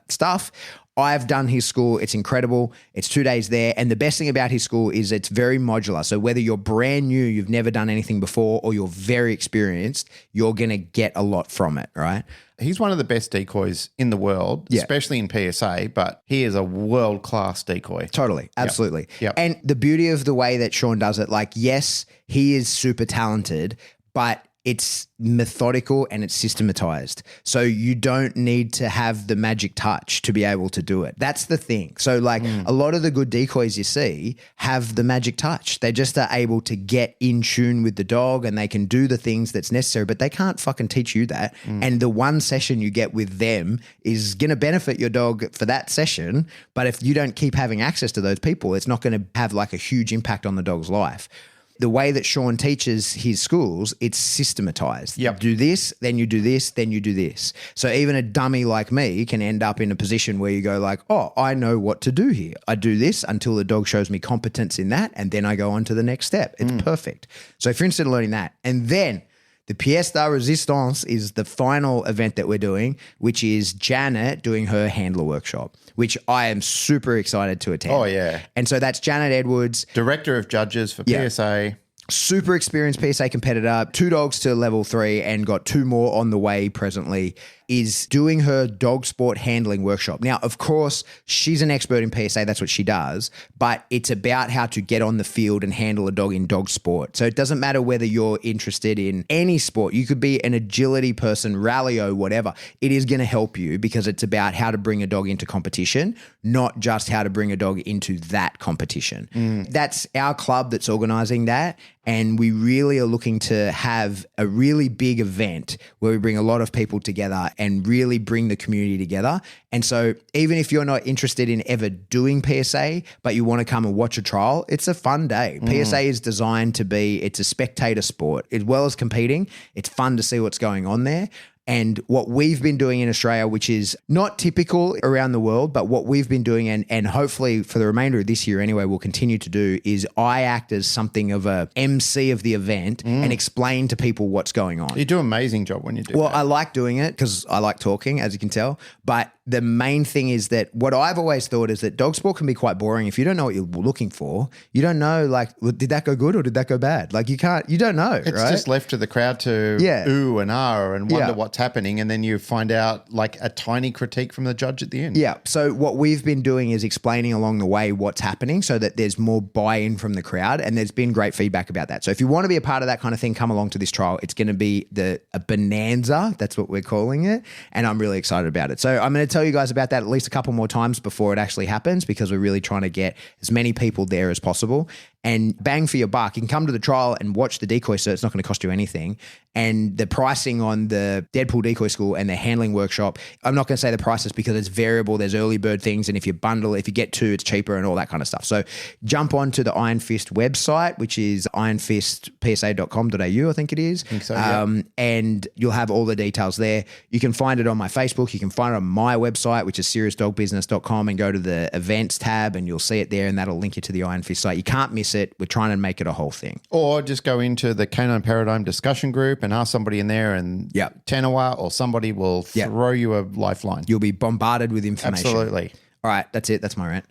stuff. I've done his school. It's incredible. It's 2 days there. And the best thing about his school is it's very modular. So whether you're brand new, you've never done anything before, or you're very experienced, you're going to get a lot from it, right? He's one of the best decoys in the world, especially in PSA, but he is a world-class decoy. Totally. Absolutely. Yep. And the beauty of the way that Sean does it, yes, he is super talented, but it's methodical and it's systematized. So you don't need to have the magic touch to be able to do it. That's the thing. So like a lot of the good decoys you see have the magic touch. They just are able to get in tune with the dog and they can do the things that's necessary, but they can't fucking teach you that. And the one session you get with them is going to benefit your dog for that session. But if you don't keep having access to those people, it's not going to have like a huge impact on the dog's life. The way that Sean teaches his schools, it's systematized. Yep. Do this, then you do this, then you do this. So even a dummy like me can end up in a position where you go like, oh, I know what to do here. I do this until the dog shows me competence in that, and then I go on to the next step. It's perfect. So if you're interested in learning that, and then the pièce de résistance is the final event that we're doing, which is Janet doing her handler workshop, which I am super excited to attend. Oh, yeah. And so that's Janet Edwards, Director of Judges for PSA. super experienced PSA competitor, 2 dogs to level 3 and got 2 more on the way presently, is doing her dog sport handling workshop. Now, of course, she's an expert in PSA. That's what she does. But it's about how to get on the field and handle a dog in dog sport. So it doesn't matter whether you're interested in any sport. You could be an agility person, rallyo, whatever. It is going to help you because it's about how to bring a dog into competition, not just how to bring a dog into that competition. That's our club that's organizing that. And we really are looking to have a really big event where we bring a lot of people together and really bring the community together. And so even if you're not interested in ever doing PSA, but you want to come and watch a trial, it's a fun day. PSA is designed to be, it's a spectator sport. As well as competing, it's fun to see what's going on there. And what we've been doing in Australia, which is not typical around the world, but what we've been doing and hopefully for the remainder of this year anyway, we'll continue to do, is I act as something of a MC of the event and explain to people what's going on. You do an amazing job when you do Well, that. I like doing it because I like talking, as you can tell. But the main thing is that what I've always thought is that dog sport can be quite boring. If you don't know what you're looking for, you don't know, like, well, did that go good or did that go bad? Like you don't know, It's right? just left to the crowd to ooh and ah and wonder what's happening. And then you find out like a tiny critique from the judge at the end. Yeah. So what we've been doing is explaining along the way what's happening so that there's more buy-in from the crowd, and there's been great feedback about that. So if you want to be a part of that kind of thing, come along to this trial. It's going to be a bonanza. That's what we're calling it. And I'm really excited about it. So I'm going to tell you guys about that at least a couple more times before it actually happens, because we're really trying to get as many people there as possible. And bang for your buck, you can come to the trial and watch the decoy, so it's not going to cost you anything. And the pricing on the Deadpool Decoy School and the handling workshop, I'm not going to say the prices because it's variable. There's early bird things, and if you bundle, if you get 2, it's cheaper and all that kind of stuff. So jump onto the Iron Fist website, which is ironfistpsa.com.au, I think it is. I think so, yeah. And you'll have all the details there. You can find it on my Facebook. You can find it on my website, which is seriousdogbusiness.com, and go to the events tab and you'll see it there, and that'll link you to the Iron Fist site. You can't miss it. We're trying to make it a whole thing. Or just go into the Canine Paradigm discussion group and ask somebody in there, and Tanawa or somebody will throw you a lifeline. You'll be bombarded with information. Absolutely. All right, that's it. That's my rant.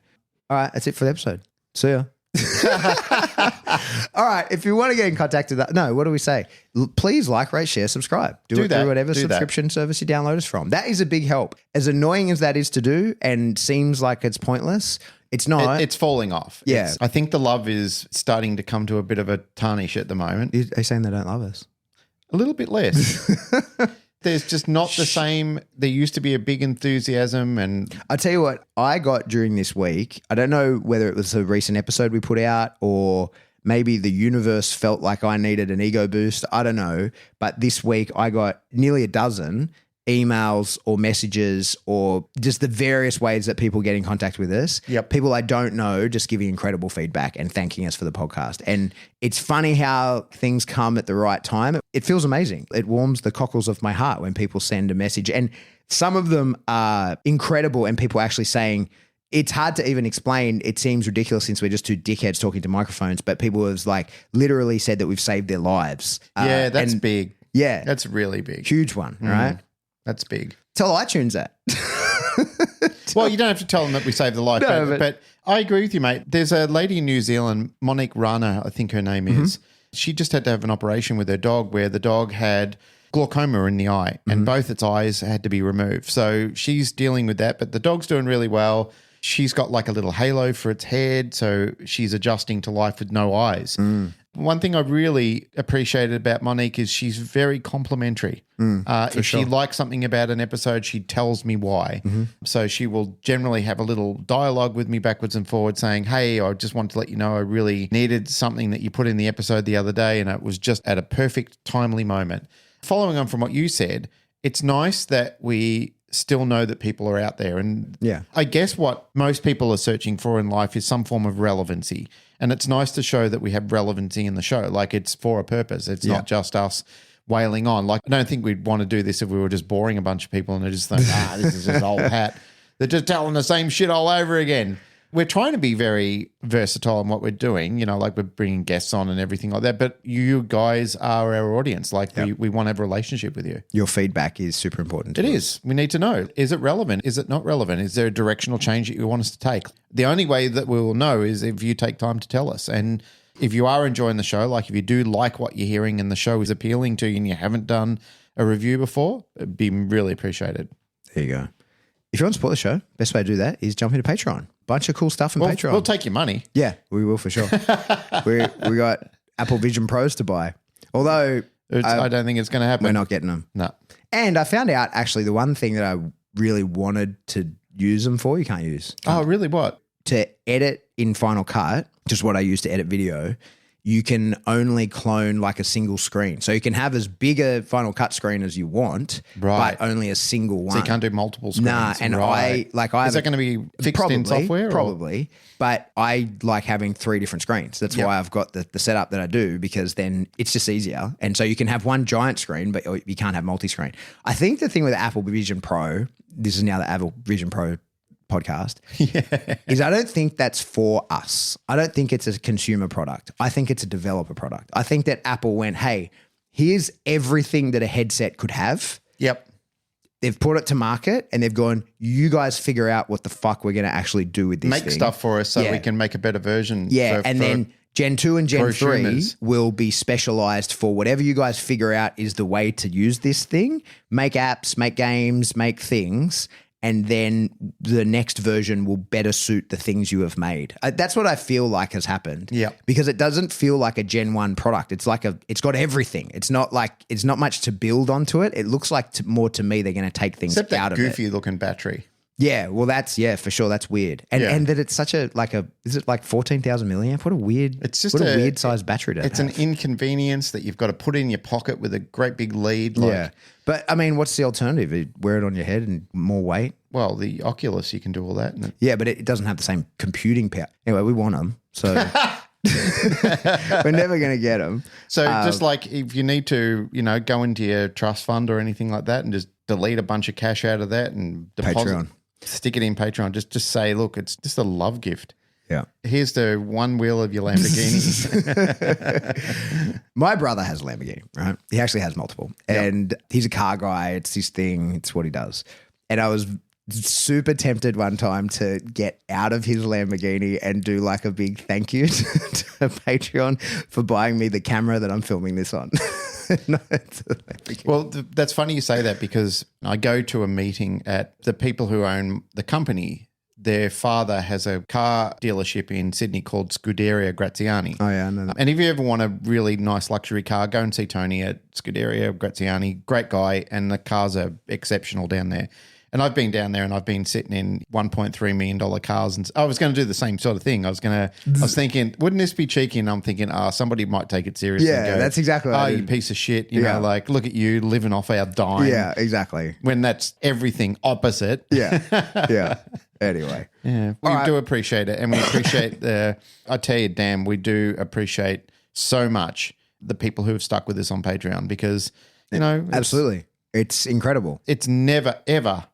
All right, that's it for the episode. See ya. All right, if you want to get in contact with that, what do we say? Please like, rate, share, subscribe. Do it that. through whatever Do subscription service you download us from. That is a big help. As annoying as that is to do and seems like it's pointless, it's not. It's falling off. Yeah. I think the love is starting to come to a bit of a tarnish at the moment. Are you saying they don't love us? A little bit less. There's just not the same. There used to be a big enthusiasm, and I tell you what, I got during this week, I don't know whether it was a recent episode we put out or maybe the universe felt like I needed an ego boost. I don't know. But this week I got nearly a dozen emails or messages or just the various ways that people get in contact with us. Yep. People I don't know just giving incredible feedback and thanking us for the podcast. And it's funny how things come at the right time. It feels amazing. It warms the cockles of my heart when people send a message. And some of them are incredible, and people actually saying, it's hard to even explain. It seems ridiculous since we're just 2 dickheads talking to microphones, but people have like literally said that we've saved their lives. yeah, that's big. Yeah. That's really big. Huge one, right? That's big. Tell iTunes that. Well, you don't have to tell them that we saved the life, but I agree with you, mate. There's a lady in New Zealand, Monique Rana, I think her name is. She just had to have an operation with her dog where the dog had glaucoma in the eye and both its eyes had to be removed. So she's dealing with that, but the dog's doing really well. She's got like a little halo for its head, so she's adjusting to life with no eyes. One thing I really appreciated about Monique is she's very complimentary. If she likes something about an episode, she tells me why. So she will generally have a little dialogue with me backwards and forwards saying, hey, I just wanted to let you know I really needed something that you put in the episode the other day and it was just at a perfect timely moment. Following on from what you said, it's nice that we still know that people are out there. And I guess what most people are searching for in life is some form of relevancy. And it's nice to show that we have relevancy in the show. Like it's for a purpose. It's not just us wailing on. Like I don't think we'd want to do this if we were just boring a bunch of people and they just think, this is his old hat. They're just telling the same shit all over again. We're trying to be very versatile in what we're doing, like we're bringing guests on and everything like that. But you guys are our audience. Like we want to have a relationship with you. Your feedback is super important. It is. We need to know, is it relevant? Is it not relevant? Is there a directional change that you want us to take? The only way that we will know is if you take time to tell us. And if you are enjoying the show, like if you do like what you're hearing and the show is appealing to you and you haven't done a review before, it'd be really appreciated. There you go. If you want to support the show, best way to do that is jump into Patreon. Bunch of cool stuff in Patreon. We'll take your money. Yeah, we will for sure. we got Apple Vision Pros to buy. Although I don't think it's going to happen. We're not getting them. No. And I found out actually the one thing that I really wanted to use them for, you can't use. Oh, really? What? To edit in Final Cut, just what I use to edit video, you can only clone like a single screen. So you can have as big a Final Cut screen as you want, but only a single one. So you can't do multiple screens. Nah, and I is that going to be fixed in software? Probably, but I like having 3 different screens. That's why I've got the setup that I do, because then it's just easier. And so you can have one giant screen, but you can't have multi-screen. I think the thing with Apple Vision Pro, this is now the Apple Vision Pro podcast, is I don't think that's for us. I don't think it's a consumer product. I think it's a developer product. I think that Apple went, hey, here's everything that a headset could have. Yep. They've put it to market and they've gone, you guys figure out what the fuck we're going to actually do with this Make stuff for us so we can make a better version. Then Gen 2 and Gen 3 prosumers. will be specialized for whatever you guys figure out is the way to use this thing. Make apps, make games, make things. And then the next version will better suit the things you have made. That's what I feel like has happened. Yeah. Because it doesn't feel like a Gen 1 product. It's like it's got everything. It's not much to build onto it. It looks like more to me they're going to take things Except out that of it. goofy looking battery. Yeah, well, that's for sure. That's weird, and that it's such is it like 14,000 milliamp? What a weird, it's just what a weird sized battery to It's have. an inconvenience that you've got to put in your pocket with a great big lead. But I mean, what's the alternative? You wear it on your head and more weight. Well, the Oculus, you can do all that. Yeah, but it doesn't have the same computing power. Anyway, we want them, so we're never going to get them. So just like if you need to, go into your trust fund or anything like that and just delete a bunch of cash out of that and deposit. Patreon. Stick it in Patreon. Just say, look, it's just a love gift. Yeah. Here's the one wheel of your Lamborghini. My brother has a Lamborghini, right? He actually has multiple. And he's a car guy. It's his thing. It's what he does. And I was super tempted one time to get out of his Lamborghini and do like a big thank you to Patreon for buying me the camera that I'm filming this on. Well, that's funny you say that because I go to a meeting at the people who own the company. Their father has a car dealership in Sydney called Scuderia Graziani. Oh, yeah, I know that. And if you ever want a really nice luxury car, go and see Tony at Scuderia Graziani. Great guy, and the cars are exceptional down there. And I've been down there and I've been sitting in $1.3 million cars. And I was going to do the same sort of thing. I was thinking, wouldn't this be cheeky? And I'm thinking, somebody might take it seriously. Yeah, that's exactly what I you did. piece of shit. You know, like, look at you living off our dime. Yeah, exactly. When that's everything opposite. Yeah. Yeah. Anyway. Yeah. We do appreciate it. And we appreciate I tell you, Dan, we do appreciate so much the people who have stuck with us on Patreon because, Absolutely. It's incredible. It's never, ever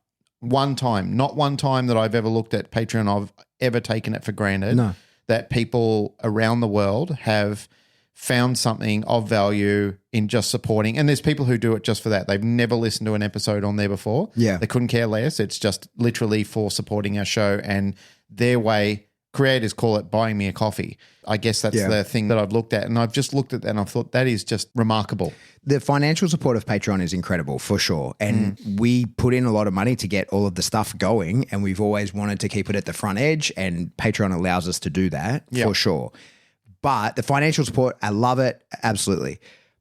not one time that I've ever looked at Patreon, I've ever taken it for granted that people around the world have found something of value in just supporting. And there's people who do it just for that. They've never listened to an episode on there before. Yeah. They couldn't care less. It's just literally for supporting our show, and their way, creators call it buying me a coffee. I guess that's the thing that I've looked at, and I've just looked at that and I've thought that is just remarkable. The financial support of Patreon is incredible for sure. And we put in a lot of money to get all of the stuff going, and we've always wanted to keep it at the front edge, and Patreon allows us to do that for sure. But the financial support, I love it. Absolutely.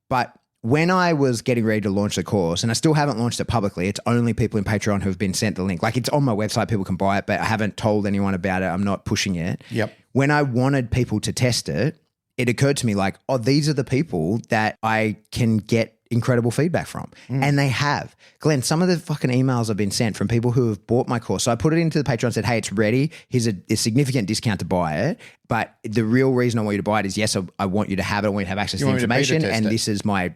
But when I was getting ready to launch the course, and I still haven't launched it publicly, it's only people in Patreon who have been sent the link. Like it's on my website, people can buy it, but I haven't told anyone about it. I'm not pushing it. Yep. When I wanted people to test it, it occurred to me like, oh, these are the people that I can get incredible feedback from. And they have. Glenn, some of the fucking emails have been sent from people who have bought my course. So I put it into the Patreon and said, hey, it's ready. Here's a significant discount to buy it. But the real reason I want you to buy it is, yes, I want you to have it. I want you to have access to the information. And this is my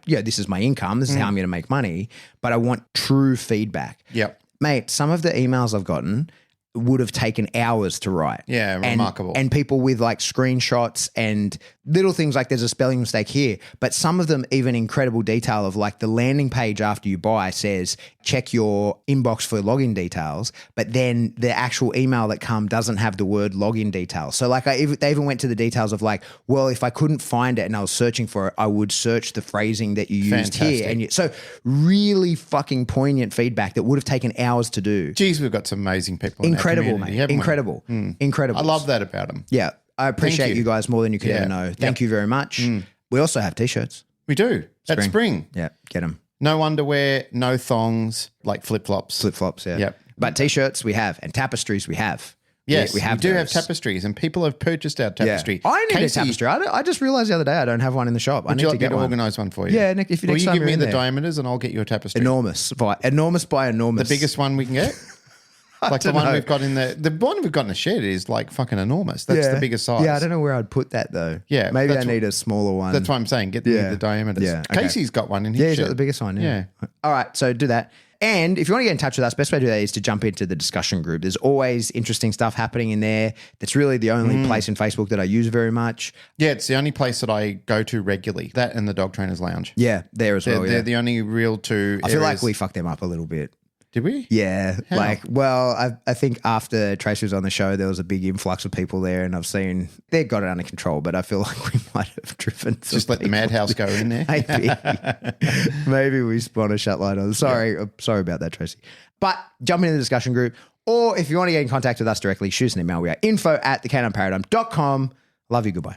income. This is how I'm going to make money. But I want true feedback. Yep. Mate, some of the emails I've gotten would have taken hours to write. Yeah, remarkable. And people with like screenshots and little things like there's a spelling mistake here, but some of them even incredible detail of like the landing page after you buy says check your inbox for login details, but then the actual email that come doesn't have the word login details. So like they even went to the details of like, well, if I couldn't find it and I was searching for it, I would search the phrasing that you used here. And so really fucking poignant feedback that would have taken hours to do. Geez, we've got some amazing people. Incredible, mate. Incredible. Incredible. I love that about them. Yeah. I appreciate you guys more than you could ever know. Thank you very much. We also have t-shirts. We do. That's spring. Yeah, get them. No underwear, no thongs, like flip-flops. Flip-flops, yeah. Yep. But t-shirts we have and tapestries we have. Yes, we do have those. tapestries and people have purchased our tapestry. I need Casey, a tapestry. I just realized the other day I don't have one in the shop. I would need you to like me get to one. organise one for you? Yeah, Nick, if you next time give you're me in the there. diameters and I'll get you a tapestry. Enormous by enormous. The biggest one we can get? Like the one we've got in the one we've got in the shed is like fucking enormous. That's the biggest size. Yeah, I don't know where I'd put that though. Yeah, maybe I that's need a smaller one. That's what I'm saying. Get the diameters. Yeah, okay. Casey's got one in his Yeah, he's shed. got the biggest one. Yeah. All right, so do that. And if you want to get in touch with us, best way to do that is to jump into the discussion group. There's always interesting stuff happening in there. That's really the only place in Facebook that I use very much. Yeah, it's the only place that I go to regularly. That and the Dog Trainers Lounge. Yeah, there as well. They're the only real two. I feel like we fucked them up a little bit. Did we? Yeah. How? Like, I think after Tracy was on the show, there was a big influx of people there, and I've seen they got it under control, but I feel like we might have driven some Just let the madhouse go in there. Maybe we spun a shut light on. Sorry about that, Tracy. But jump into the discussion group, or if you want to get in contact with us directly, shoot us an email. We are info@thecanineparadigm.com. Love you. Goodbye.